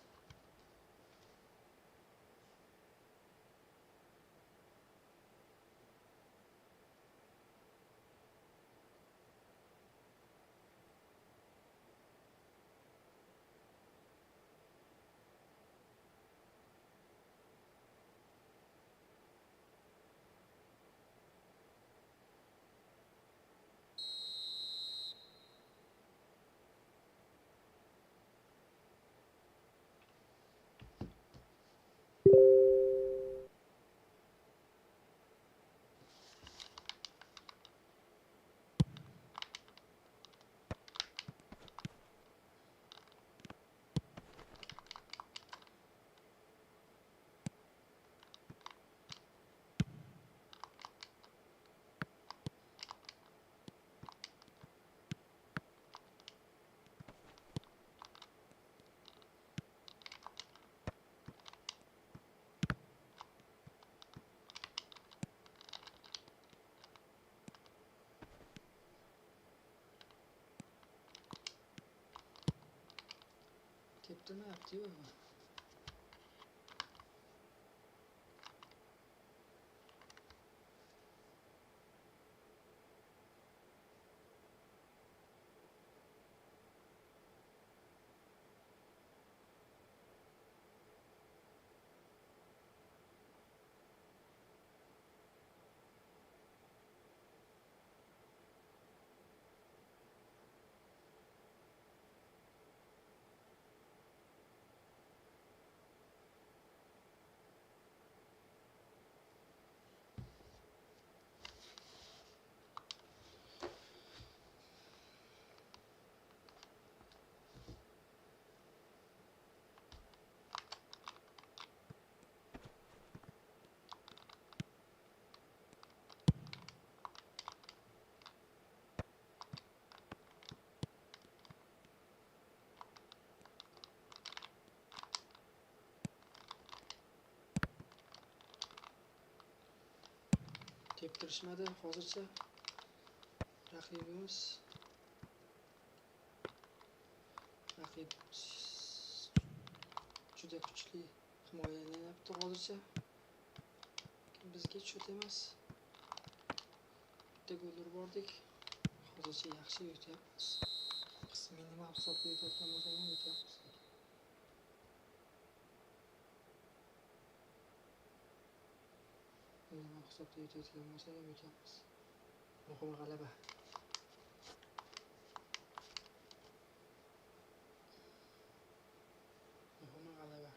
Teptirmayapti-yu. kirishmadi hozircha. Raqib juda kuchli himoyalanyapti hozircha. Bizga chot emas. Bitta gol urib bordik. Hozircha yaxshi yutyapmiz. Minimal hisobda yutayotgan bo'lsak ham yutyapmiz. Minimal hisobda yutayotgan bo'lsak ham yutyapmiz. Muhim g'alaba. Muhim g'alaba.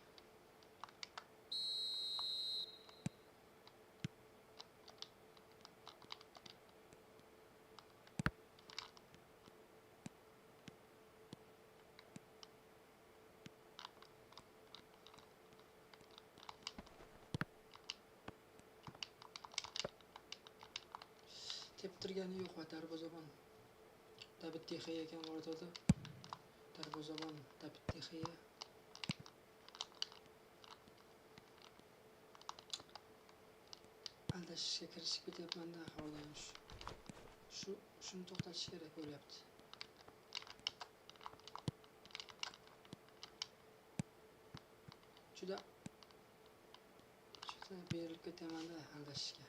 Teptirgani yo'q va darvozabon David De Gea ekan o'rtada. Darvozabon David De Gea. Aldashishga kirishib ketyapman-da, hozir shuni to'xtatish kerak bo'lyapti. Juda berilib ketaman-da aldashishga.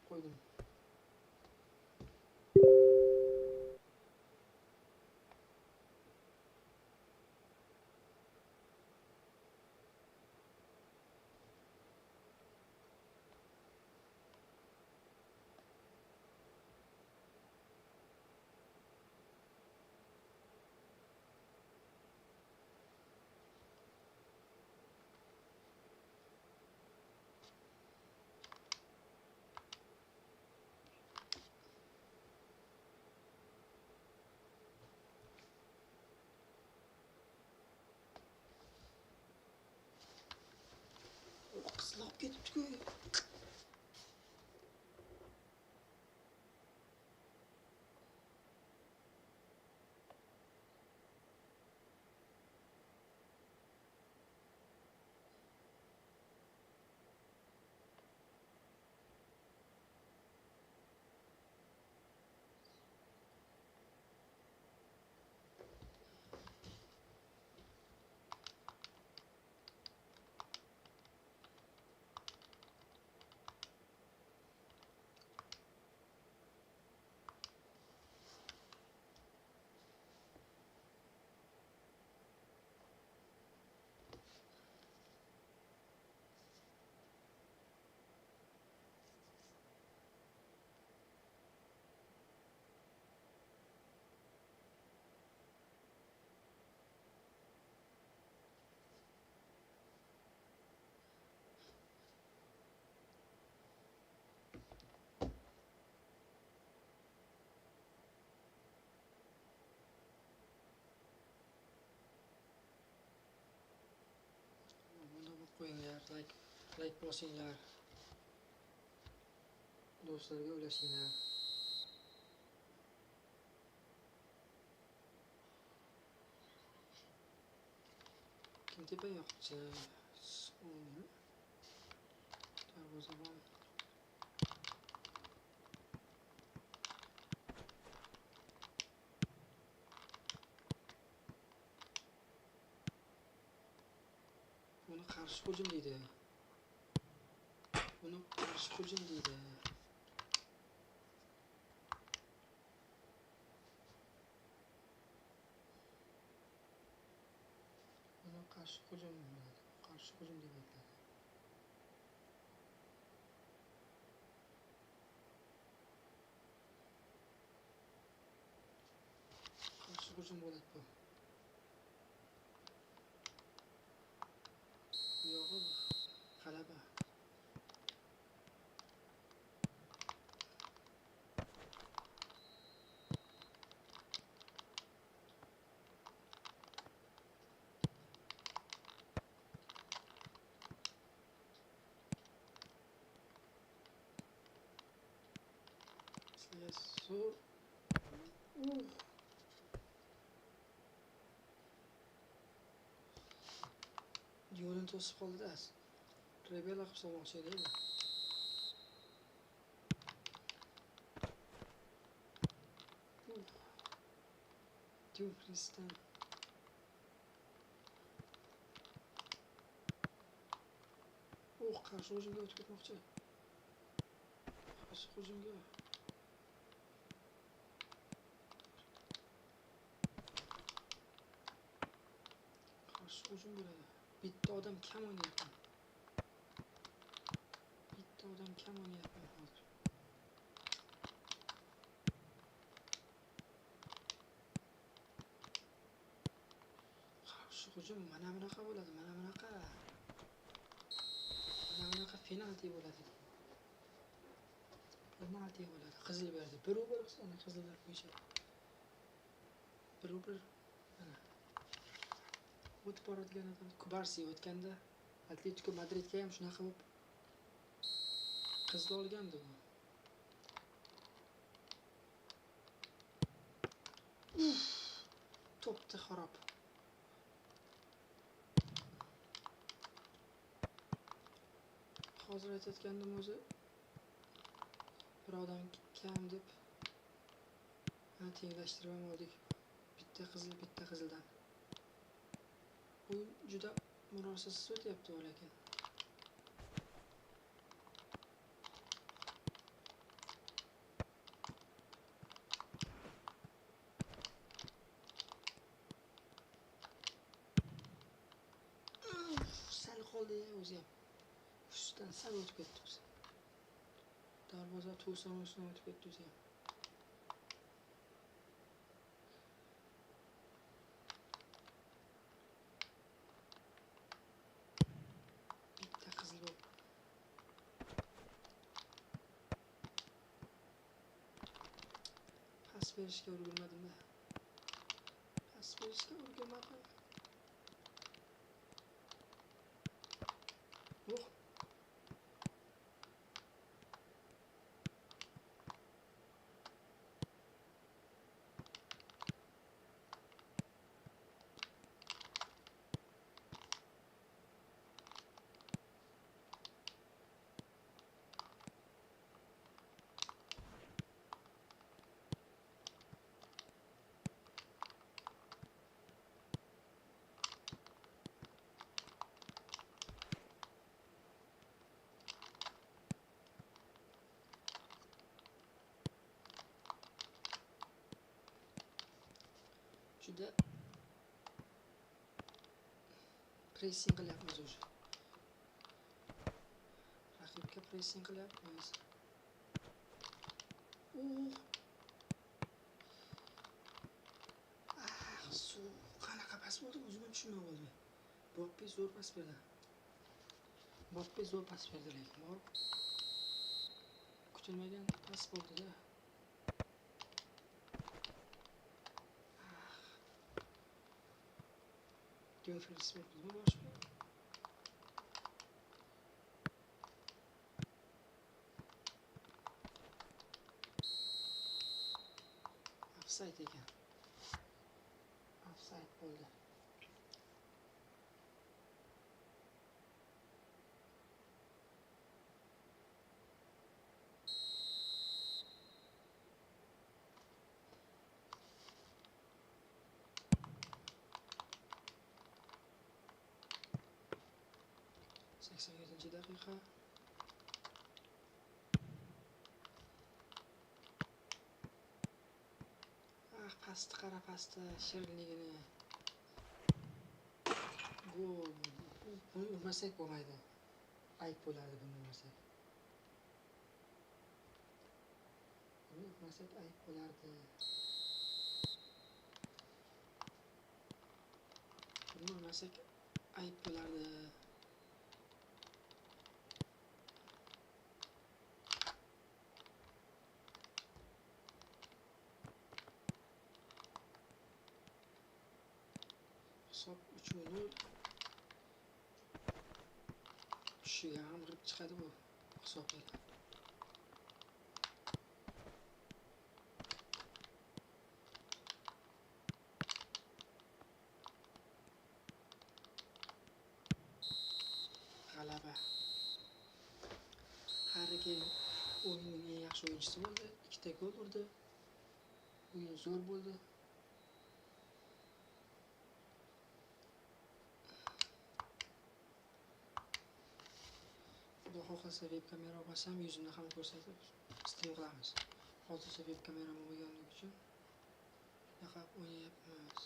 Qo'ydim. Qizlab ketibdi-ku. Qo'yinglar, like bosinglar. Do'stlarga ulashinglar. Kim tepa yo'qchi? Darvozabon. Buni qarshi hujum deydi. Buni qarshi hujum deydi. Buni qarshi hujum deydi. Qarshi hujum deydi. Qarshi hujum bo'ladi bu. Zo'r. Yo'lini to'sib qoldi-da. Rebela qilib solmoqchi edi. Dumfriesdan. Qarshi hujumga o'tib ketmoqchi. Qarshi hujumga. Qarshi hujum bo'ladi. Bitta odam kam o'ynayapti. Hozir. Qarshi hujum mana bunaqa bo'ladi, mana bunaqa penalti bo'ladi. Qizil berdi. 1-1 hisobda qizillar bo'yicha. 1-1. Mana. O'tib boradigan odam Kubarsi o'tganda Atletico Madridga ham shunaqa bo'lib qizil olgandi u. Topdi xarob. Hozir aytayotgandim o'zi bir odam kam deb tenglashtirib ham oldik. Bitta qizildan. O'yin juda murosasiz o'tyapti lekin. Sal qoldi o'zi ham. Ustidan sal o'tib ketdi o'zi. Darvoza to'siq ustidan o'tib ketdi o'zi ham. Bitta qizil bo'lib. Pas berishga o'rganmadim-da. Juda pressing qilyapmiz o'zi. Raqibga pressing qilyapmiz. Qanaqa pas bo'ldi? O'zim ham tushunmay qoldim. Boppe zo'r pas berdi. Lekin bor. Kutilmagan pas bo'ldi-da. Dumfries berdi boshqa. Offside ekan. Offside bo'ldi. Daqiqa. Pasti shirinligini. Gol. Buni urmasak bo'lmaydi. Ayb bo'lardi buni urmasak. Buni urmasak ayb bo'lardi. Hisob uchun tushiga ham kirib chiqadi bu hisoblar. keyin o'yinning eng yaxshi o'yinchisi bo'ldi. 2 ta gol urdi. O'yin zo'r bo'ldi. Xudo xohlasa web kamera olsam yuzimni ham ko'rsatib stream qilamiz. Hozircha web kameram bo'lganligi uchun shunaqa o'ynayapmiz.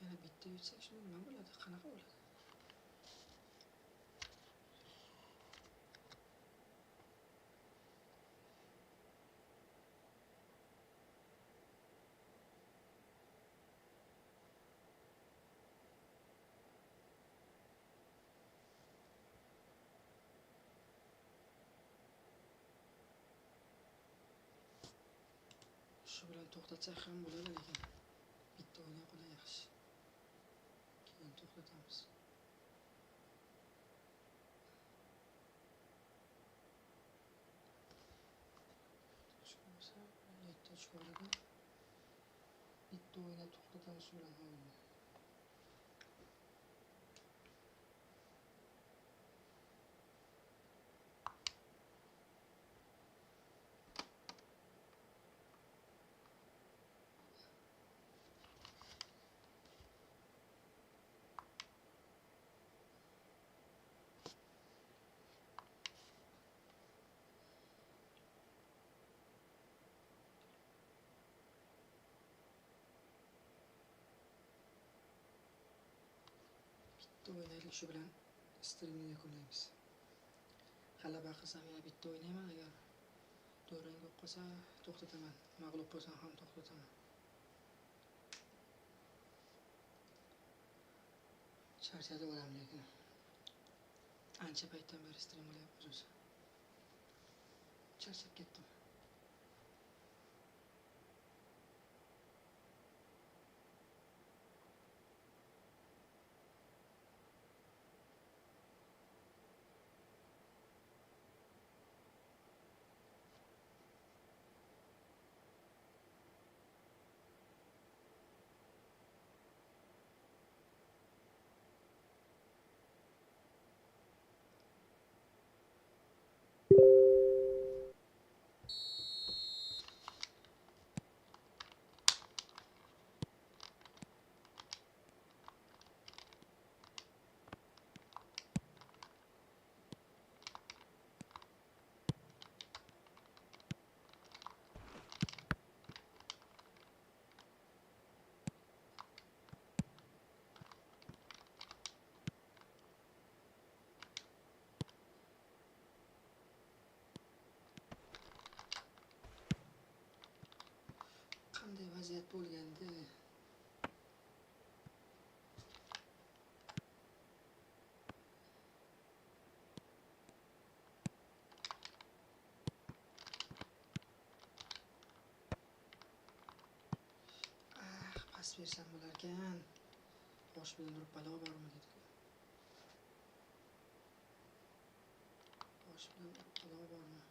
Yana bitta yutsak shuni nima bo'ladi? Qanaqa bo'ladi? Shu bilan to'xtatsak ham bo'ladi, lekin bitta o'ynay qolay yaxshi. Keyin to'xtatamiz. Shu bo'lsa, 7 ochko oladi. Bitta o'ynab to'xtatamiz shu bilan o'yinni. Bitta o'ynaylik, shu bilan streamni yakunlaymiz. G'alaba qilsam yana bitta o'ynayman, agar durang bo'lib qolsa to'xtataman. Mag'lub bo'lsam ham to'xtataman. Charchadi odam, lekin ancha paytdan beri stream qilyapmiz o'zi. Charchab ketdim. Qanday vaziyat bo'lganda pas bersam bo'larkan. Bosh bilan urib balo bormi dedi. Bosh bilan urib balo bormi?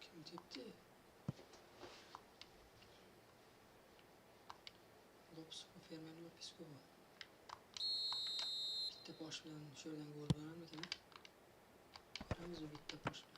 Kim tepdi? Lopes bu, Fermin Lopes bu. Bitta bosh bilan shu yerdan gol bo'larmikan? Ko'ramiz bitta bosh bilan.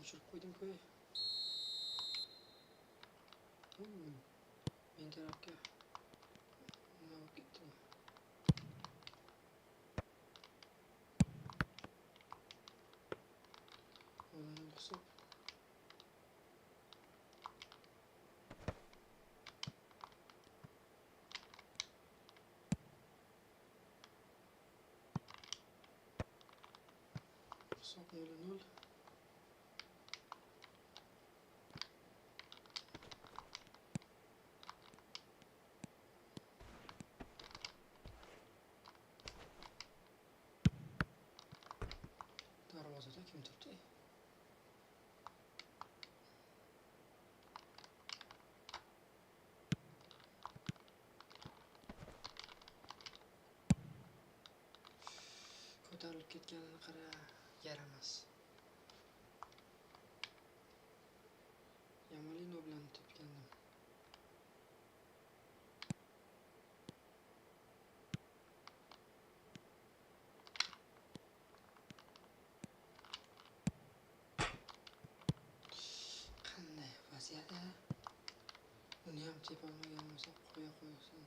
tushirib qo'ydim-ku. Men tarafga nima bo'lib ketdi? O'yin hisob. Hisob 0-0. Darvozada kim turibdi? Ko'tarilib ketganini qara, yaramas. Yamalino bilan tepgandim. Qanday vaziyatda? Uni ham tepolmagan bo'lsa qo'ya qo'ysin.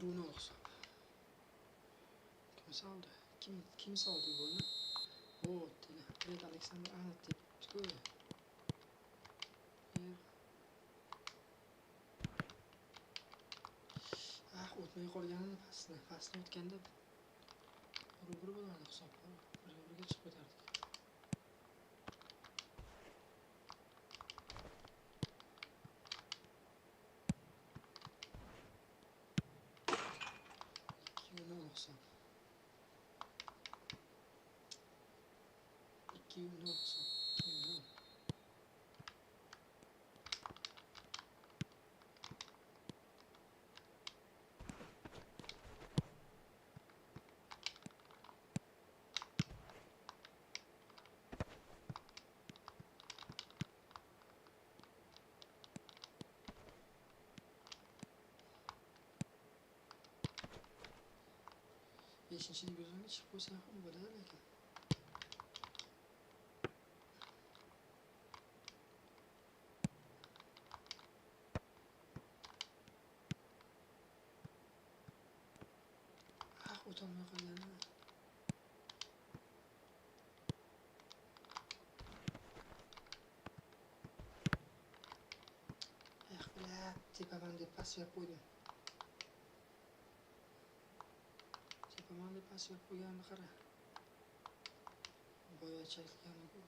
Bruno olsa. Kim saldı? Kim saldı golünü? O, Trent Alexander-Arnold tepdi-ku. O'tmay qolganini pastni o'tganda bir bo'lardi hisob. Bir-biriga chiqib ketardik. Hisob. 2-0 hisob. 2-0. Beşinci divizonga chiqib qo'ysa ham bo'ladi lekin. O'tolmay qolgani. Bilab tepaman deb pas berib qo'ydim. Tepaman deb pas berib qo'yganini qara. Boya chakilgan-ku.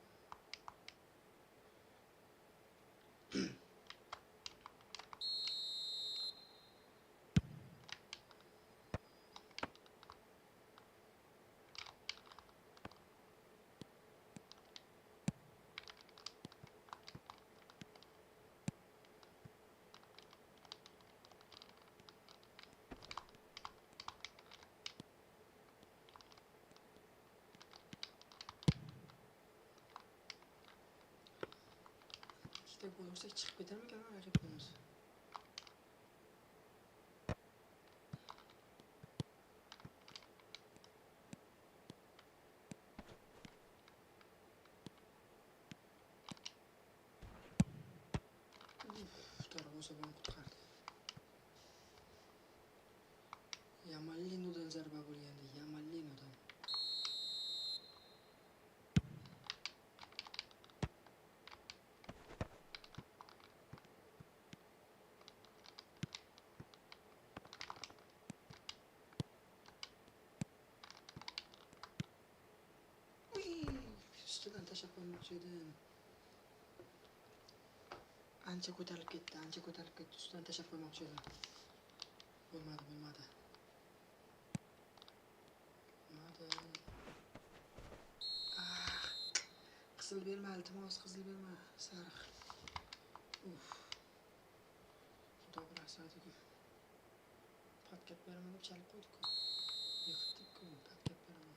İşte bu olursa çıkıp gider mi gelen rakibimiz? Darvoza bilan qutqardi. Yamallinodan zarba bo'lgandi, Yamallinodan. qo'ymoqchi edim. Ancha ko'tarilib ketdi, ustidan tashlab qo'ymoqchi edim. Bo'lmadi. Qizil berma, iltimos, qizil berma. Sariq. Xudo rahmat. Patkab beraman deb chalib qo'ydik-ku. Yiqitdik-ku, patkab beraman.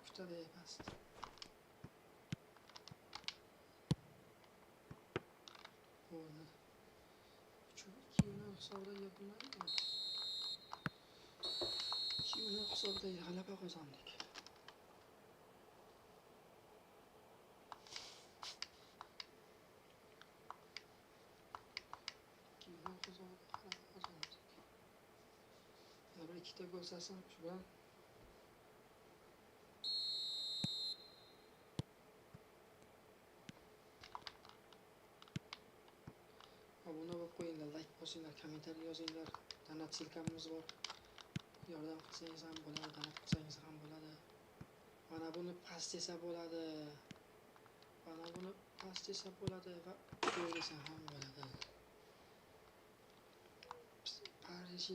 Uchtada past. Bo'ldi. 2-0 hisobda yakunlandi. 2-0 hisobda g'alaba qozondik. Bir ikkita gol sasam shu bilan obuna bo'lib qo'yinglar, like bosinglar, kommentariy yozinglar. Danat silkamiz bor. Yordam qilsangiz ham bo'ladi, danat qilsangiz ham bo'ladi. Mana buni past desa bo'ladi. Mana buni past desa bo'ladi va gol desa ham bo'ladi. Paris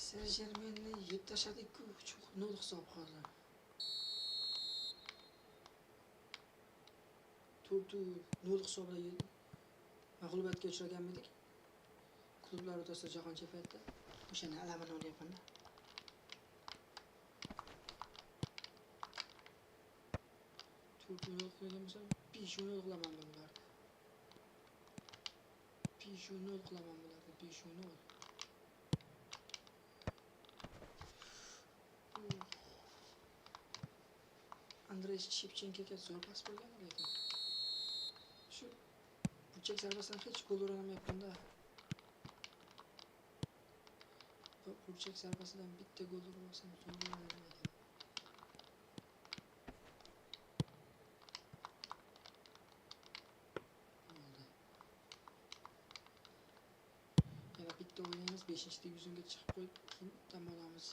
Saint-Germainni yeb tashladik-ku, 0 hisob hozir. 4-0 hisobda mag'lubiyatga uchragan edik. Klublar o'rtasida jahon chempionatida o'shani alamini olyapman-da. Turkiya qilgan bo'lsa, 5-0 qilaman bularni. 5-0 qilaman bularni, 5-0. Andrey Shevchenkoga zo'r pas bo'lgan lekin. Shu burchak zarbasidan hech gol uramayapman-da. Burchak zarbasidan bitta gol urib olsam zo'r bo'ladi lekin. Bo'ldi. Yana bitta o'ynaymiz, 5-divizionga chiqib qo'yib, keyin dam olamiz.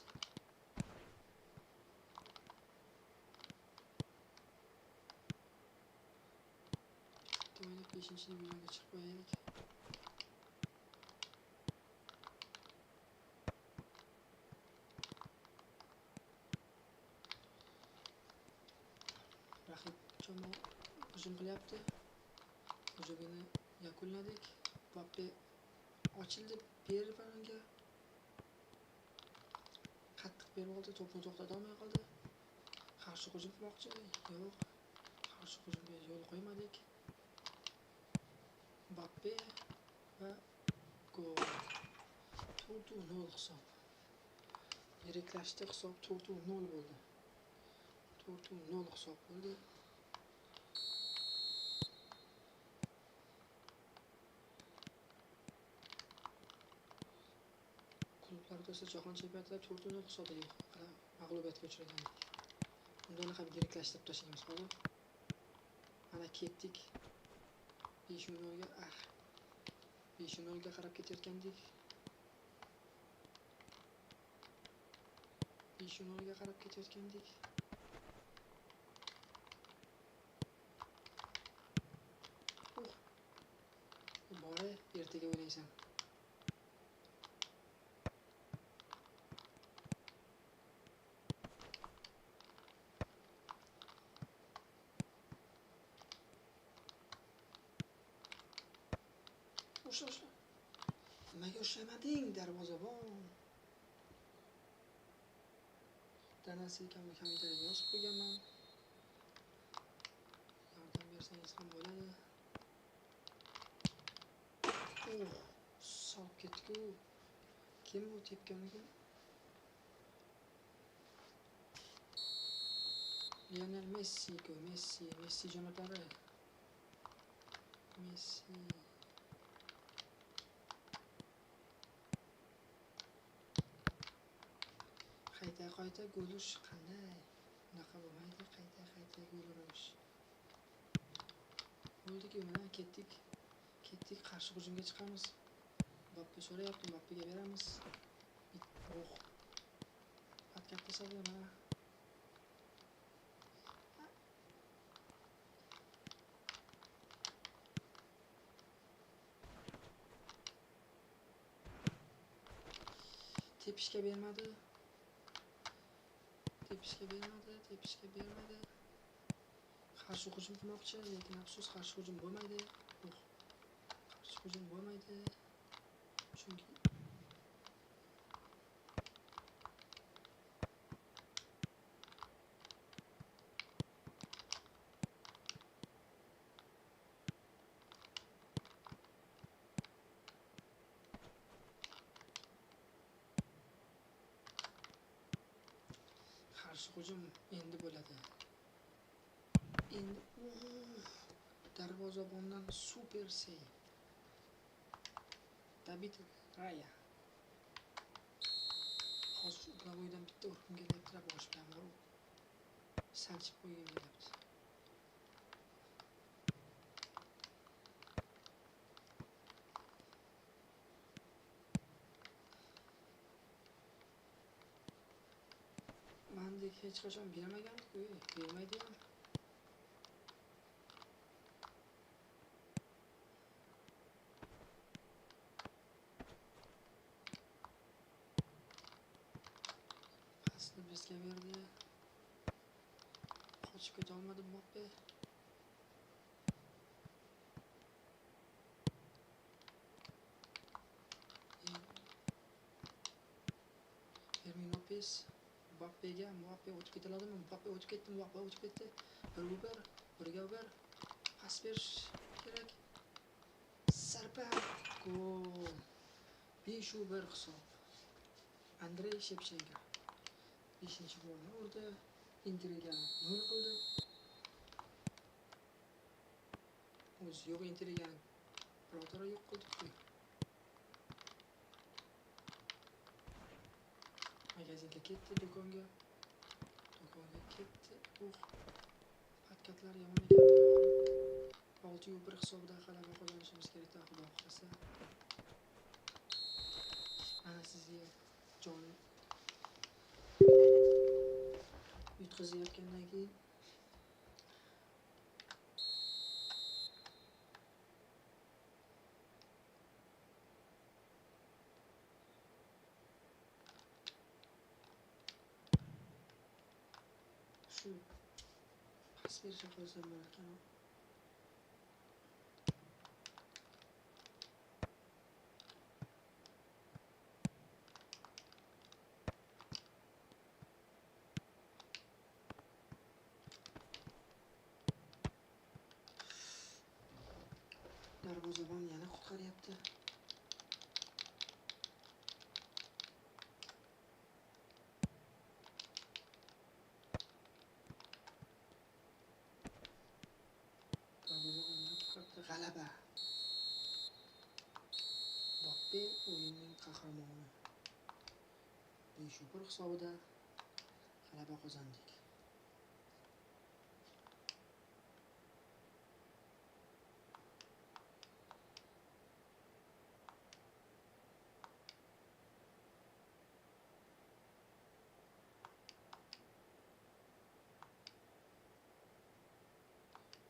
O'ynab 5-divizionga chiqib qo'yaylik. Raqib jamoa hujum qilyapti. Hujumini yakunladik. Mbappe ochildi, berib unga. Qattiq berib oldi, to'pni to'xtata olmay qoldi. Qarshi hujum qilmoqchi. Yo'q. Qarshi hujumga yo'l qo'ymadik. Mbappe va gol. 4-0 hisob. Yiriklashdi hisob, 4-0 bo'ldi. 4-0 hisob bo'ldi. Klublar o'rtasida jahon chempionatida 4-0 hisobda mag'lubiyatga uchragan. Undani ham yiriklashtirib tashlaymiz hozir. Mana ketdik. 5-0 ga 5-0 ga qarab ketayotgandik. 5-0 ga qarab ketayotgandik. Bora, ertaga o'ynaysan. Ushla. Nimaga ushlamading, darvozabon? Danat silkamni kommentariyaga yozib qo'yganman. Yordam bersangiz ham bo'ladi. Solib ketdi-ku. Kim bu tepganiga? Lionel Messi-ku, Messi janoblari. Messi. Qayta gol urish qanday? Unaqa bo'lmaydi, qayta gol urish. Bo'ldi-ku, mana ketdik. Qarshi hujumga chiqamiz. Mbappe so'rayapti, Mbappe'ga beramiz. Oh. Katta savdo mana. Tepishga bermadi. Qarshi hujum qilmoqchi, lekin afsus qarshi hujum bo'lmaydi. Qarshi hujum bo'lmaydi. Chunki qarshi hujum endi bo'ladi. Endi darvozabondan super sey. David Raya. Hozir Gavoydan bitta urib kelyapti, bosh bilan urib sanchib qo'ygan kelyapti. Mandek hech qachon bermagan-ku, bermaydi ham. Pasni bizga berdi. Qochib keta olmadi Mbappe. Fermin Lopez Mbappe'ga, Mbappe o'tib ketaladimi? Mbappe o'tib ketdi. Birga bir pas berish kerak. Zarba, gol. 5-1 hisob. Andrey Shevchenko 5-golni urdi. Interga 0 qildi. O'zi yo'q Interga birorta yo'q qildi-ku. Magazinga ketdi, do'konga ketdi. Hatkatlar yomon ekan. 6-1 hisobida g'alaba qozonishimiz kerak, Xudo xohlasa. Ana sizga jon yutqazayotgandan keyin shu pas berishga qo'ysam bo'larkan. Darvozabon yana qutqaryapti. G'alaba. Mbappe o'yinning qahramoni. 5-1 hisobida g'alaba qozondik.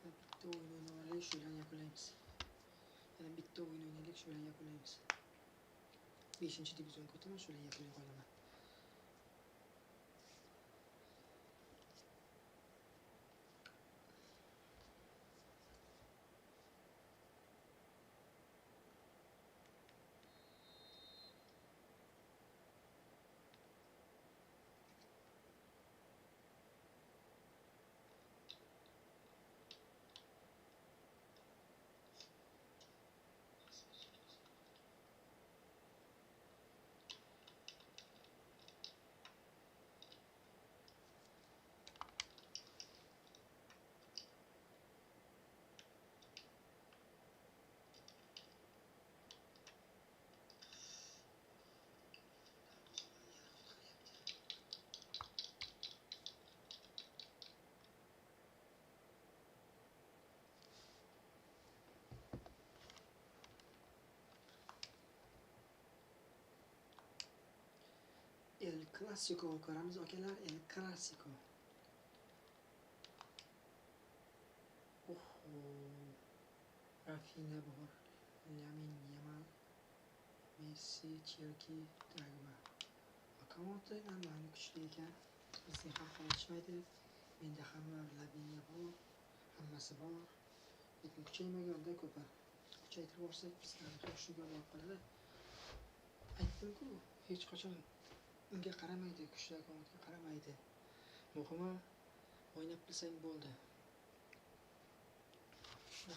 Bitta o'yin o'ynaylik, shu bilan yakunlaymiz. Yana bitta o'yin o'ynaylik, shu bilan yakunlaymiz. 5-divizionga o'taman, shu bilan yakunlay qolaman. Klassiko ko'ramiz akalar, el klassiko. Rafina bor, Lamin Yamal, Messi, Cherki, Drogba. Akamoti nomali kuchli ekan. Bizning ham qolishmaydi. Menda ham Lavinya bor, hammasi bor. Lekin kuchaymaganda ko'pa. Kuchaytirib olsak bizlarni ham shunga olib qoladi. Aytdim-ku, hech qachon unga qaramaydi, kuchli akamotga qaramaydi. Muhimi o'ynab bilsang bo'ldi.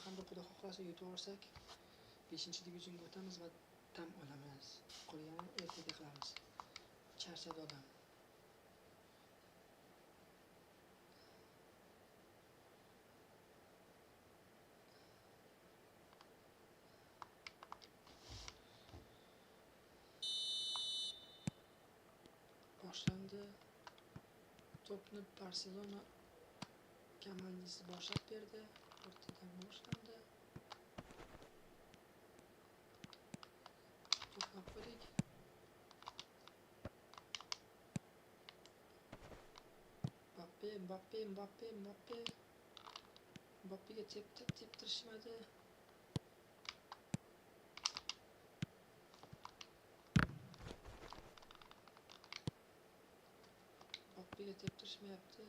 Hamda xudo xohlasa yutib olsak 5-divizionga o'tamiz va dam olamiz. Qolganini ertaga qilamiz. Charchadi odam. Boshlandi. To'pni Barselona komandasi boshlab berdi. O'rtadan boshlandi. To'plab qo'ydik. Mbappe'ga teptirishmadi. Mbappe'ga teptirishmayapti.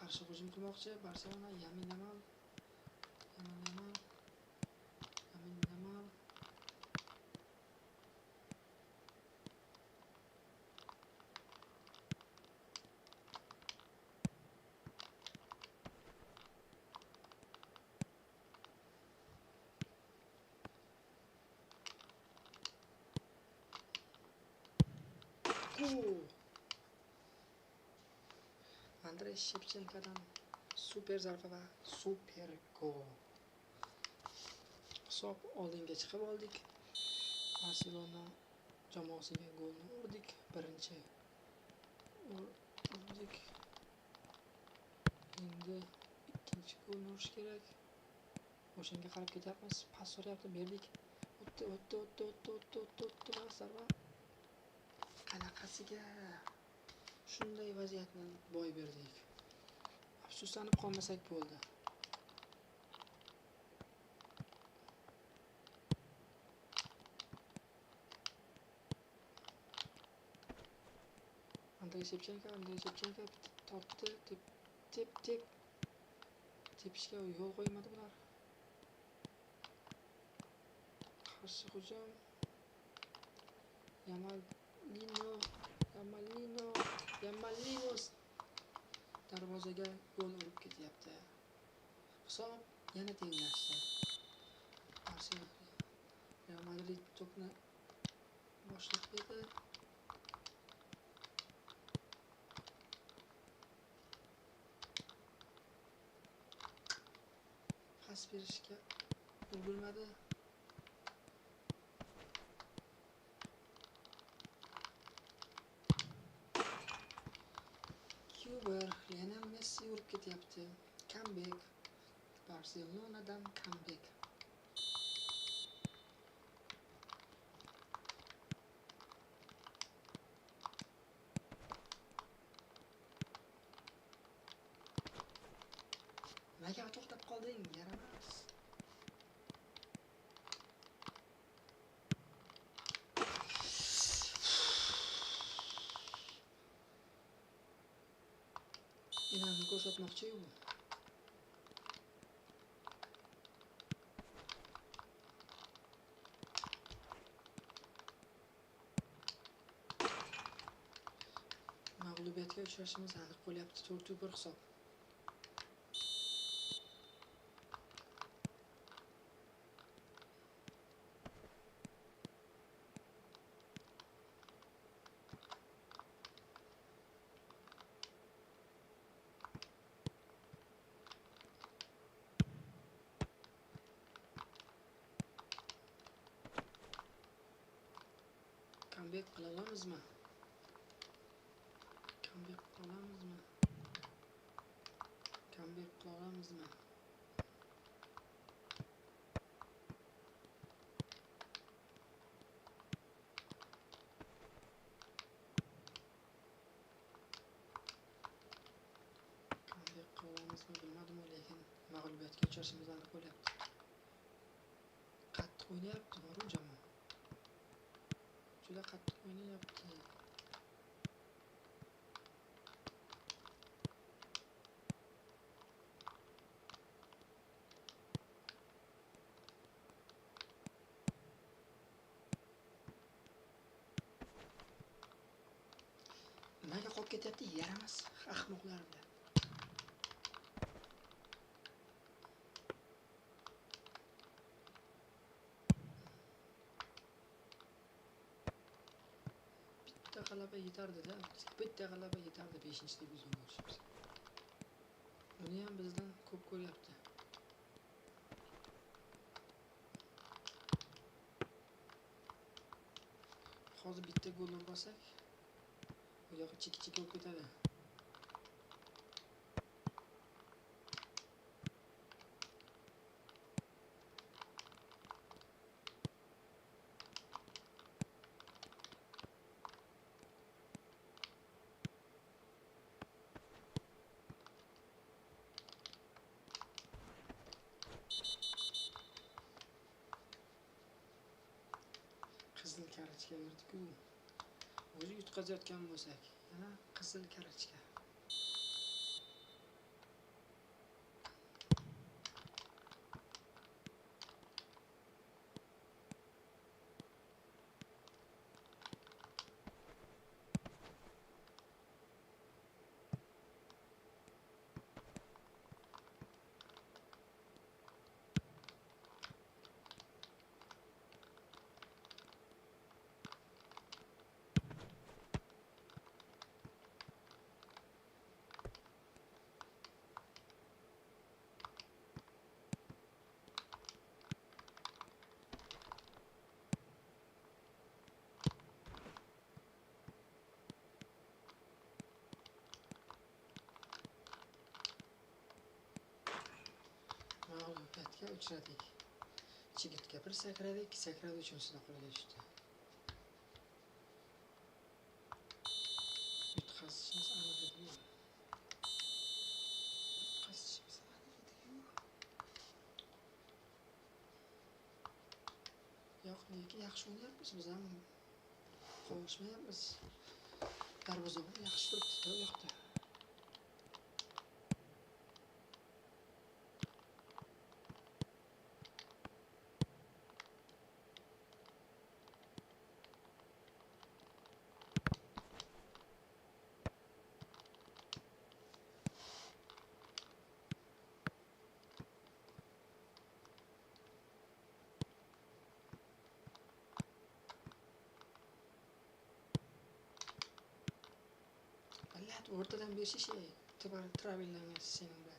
Qarshi hujum qilmoqchi Barselona. Yamin Yamal. Andrey Shevchenkodan super zarba va super gol. Hisob oldinga chiqib oldik. Barselona jamoasiga golni urdik. Birinchi urdik. Endi ikkinchi golni urish kerak. O'shanga qarab ketyapmiz. Pas so'rayapti, berdik. O'tdi. Zarba. Qanaqasiga shunday vaziyatni boy berdik. Afsuslanib qolmasak bo'ldi. Andrey Shevchenko topdi, tepishga yo'l qo'ymadi bular. Qarshi hujum. Yamalinos darvozaga gol urib ketyapti. Hisob yana tenglashdi. Real Madrid to'pni boshlab edi. Pas berishga ulgurmadi. Lionel Messi urib ketyapti. Comeback. Barselonadan comeback. Nega to'xtab qolding? Yaramas. Inanni ko'rsatmoqchi-yu. Mag'lubiyatga uchrashimiz aniq bo'lyapti. 4-1 hisob. Comeback qila olamizmi? Comeback qila olamizmi? Comeback qila olamizmi? Comeback qila olamizmi bilmadim, lekin mag'lubiyatga uchrashimiz aniq bo'lyapti. Qattiq o'ynayapti boru jamoa. Juda qattiq o'ynayapti. Nimaga qolib ketyapti? Yaramas ahmoqlar bilan. Bitta g'alaba yetardi-da. Bitta g'alaba yetardi 5-divizionga o'tishimiz. Uni ham bizdan ko'p ko'ryapti. Hozir bitta gol urmasak, bu yoqqa chik-chik bo'lib ketadi. Qizil kartochka berdi-ku. O'zi yutqazayotgan bo'lsak, yana qizil kartochka. Mag'lubiyatga uchradik. Chigitga bir sakradi, ikki sakradi, uchinchisida qo'lga tushdi. Yutqazishimiz aniq edi. Yutqazishimiz aniq edi. Yo'q, lekin yaxshi o'ynayapmiz biz ham. Qovushmayapmiz. Darvozabon yaxshi turibdi u yoqda. Millat o'rtadan berishish, travellangan sening bilan.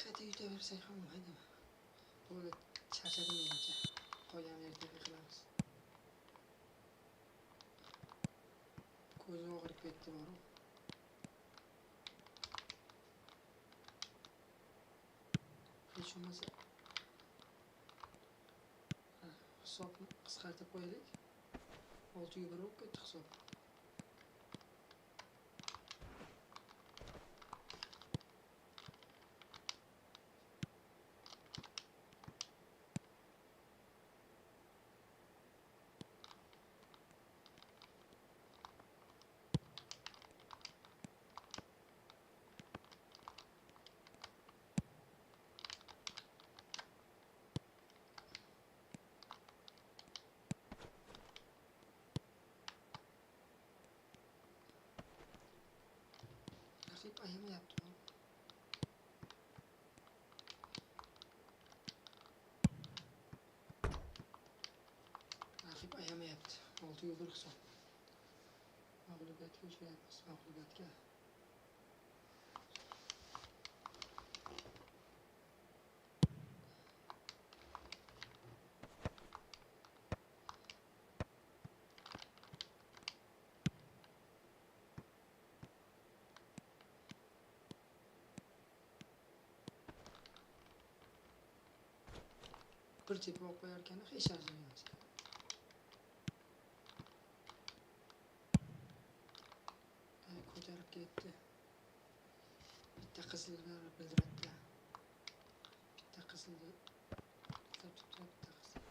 Qayta yutaversak ham bo'lmaydimi? Bo'ldi, charchadim menimcha. Qolganini ertaga qilamiz. Ko'zim og'rib ketdi boru. Hech bo'lmasa hisobni qisqartirib qo'yaylik. 6-1 bo'lib ketdi hisob. ayamayapti. Raqib ayamayapti. 6-1 hisob. Mag'lubiyatga uchrayapmiz, mag'lubiyatga. Bir tepib olib qo'yarkan, hech narsa emas. Ko'tarib ketdi. Bitta qizillar bildiratdi. Bitta qizilni bitta qizil.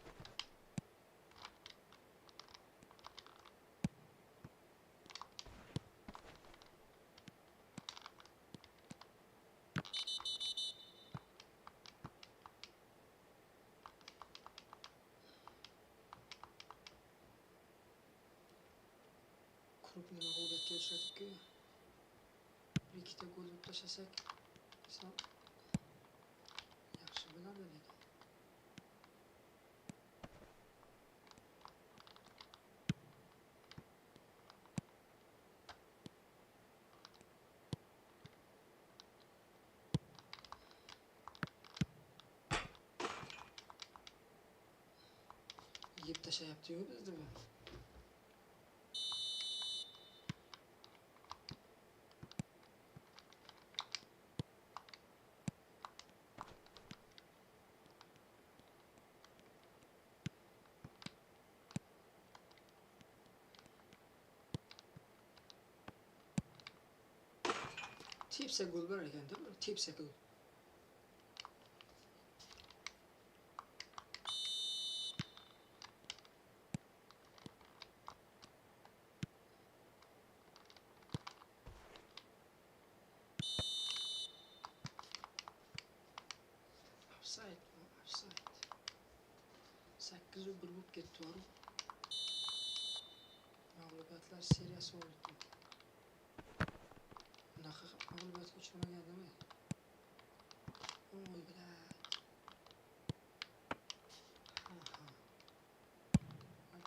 Klubni mag'lubiyatga uchratib-ku. Bir ikkita gol urib tashlasak, yaxshi bo'lardi lekin. Yeb tashlayapti-yu bizni bu. Tepsa gol bo'lar ekan-da, tepsa gol. Offside. 8-1 bo'lib ketdi. Mag'lubiyatlar seriyasi bo'ldi. Bunaqa mag'lubiyatga uchramagandim. Oy bilan.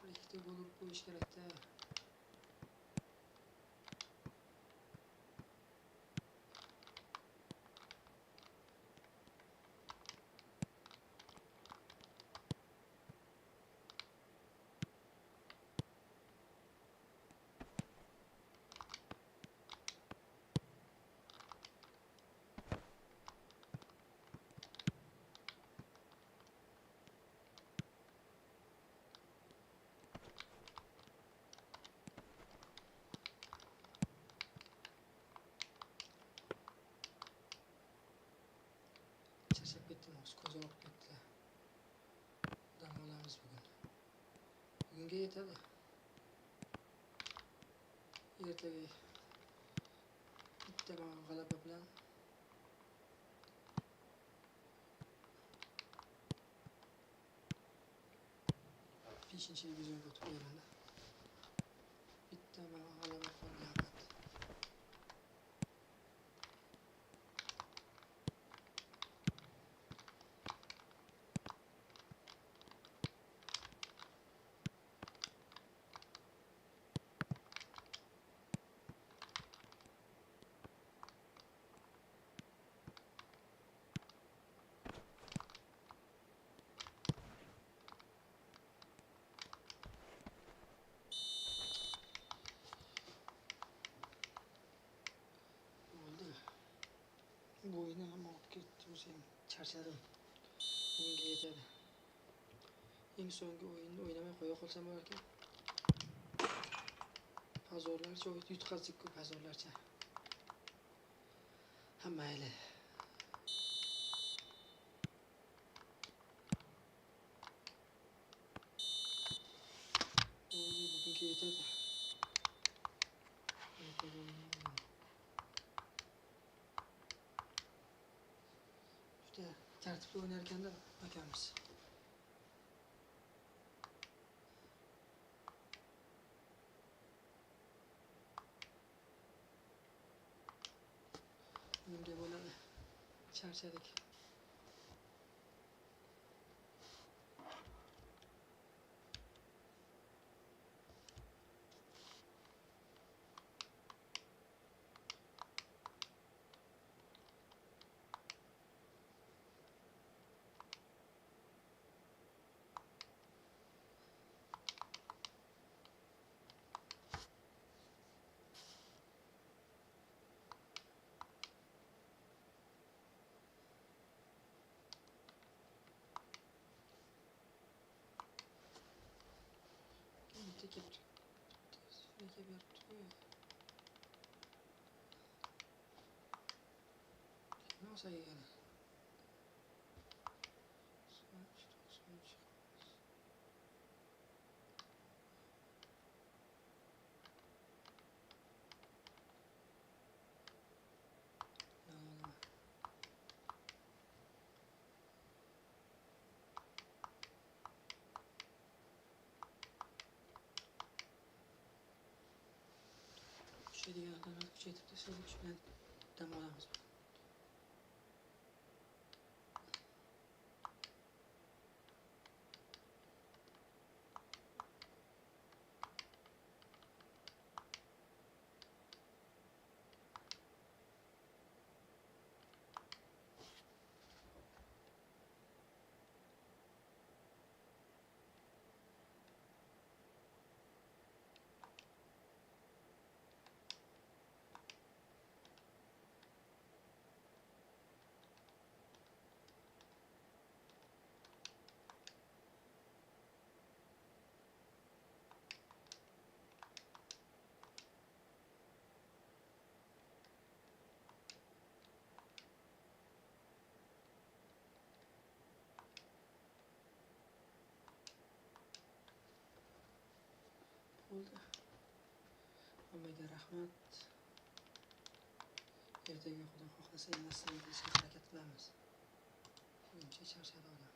Bir ikkita gol urib qo'yish kerak-da. Chashab ketdim, ko'z olib ketdi. Dam olamiz bugun. Bugunga yetadi. Ertaga bitta g'alaba bilan beshinchi divizionga o'tib qo'yaman. Bitta g'alaba qolgan. Bu oyunu ham olib ketdi, o'zim charchadim. Bugunga yetadi. Eng so'nggi o'yinni o'ynamay qo'ya qolsam bo'lar ekan. Pazorlarcha yutqazdik-ku, pazorlarcha. Ha mayli. Bugunga yetadi. Juda tartibli o'ynar ekanda akamiz. Charchadik. Bitta kelib chiqdi. Beribdi. Nima olsa yana? Kuchaydigan odamlar kuchaytirib tashlab kuch bilan dam olamiz. Bo'ldi. Hammaga rahmat. Ertaga Xudo xohlasa yana sizga qilishga harakat qilamiz. Buncha charchadi odam.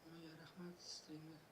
Hammaga rahmat. Stringni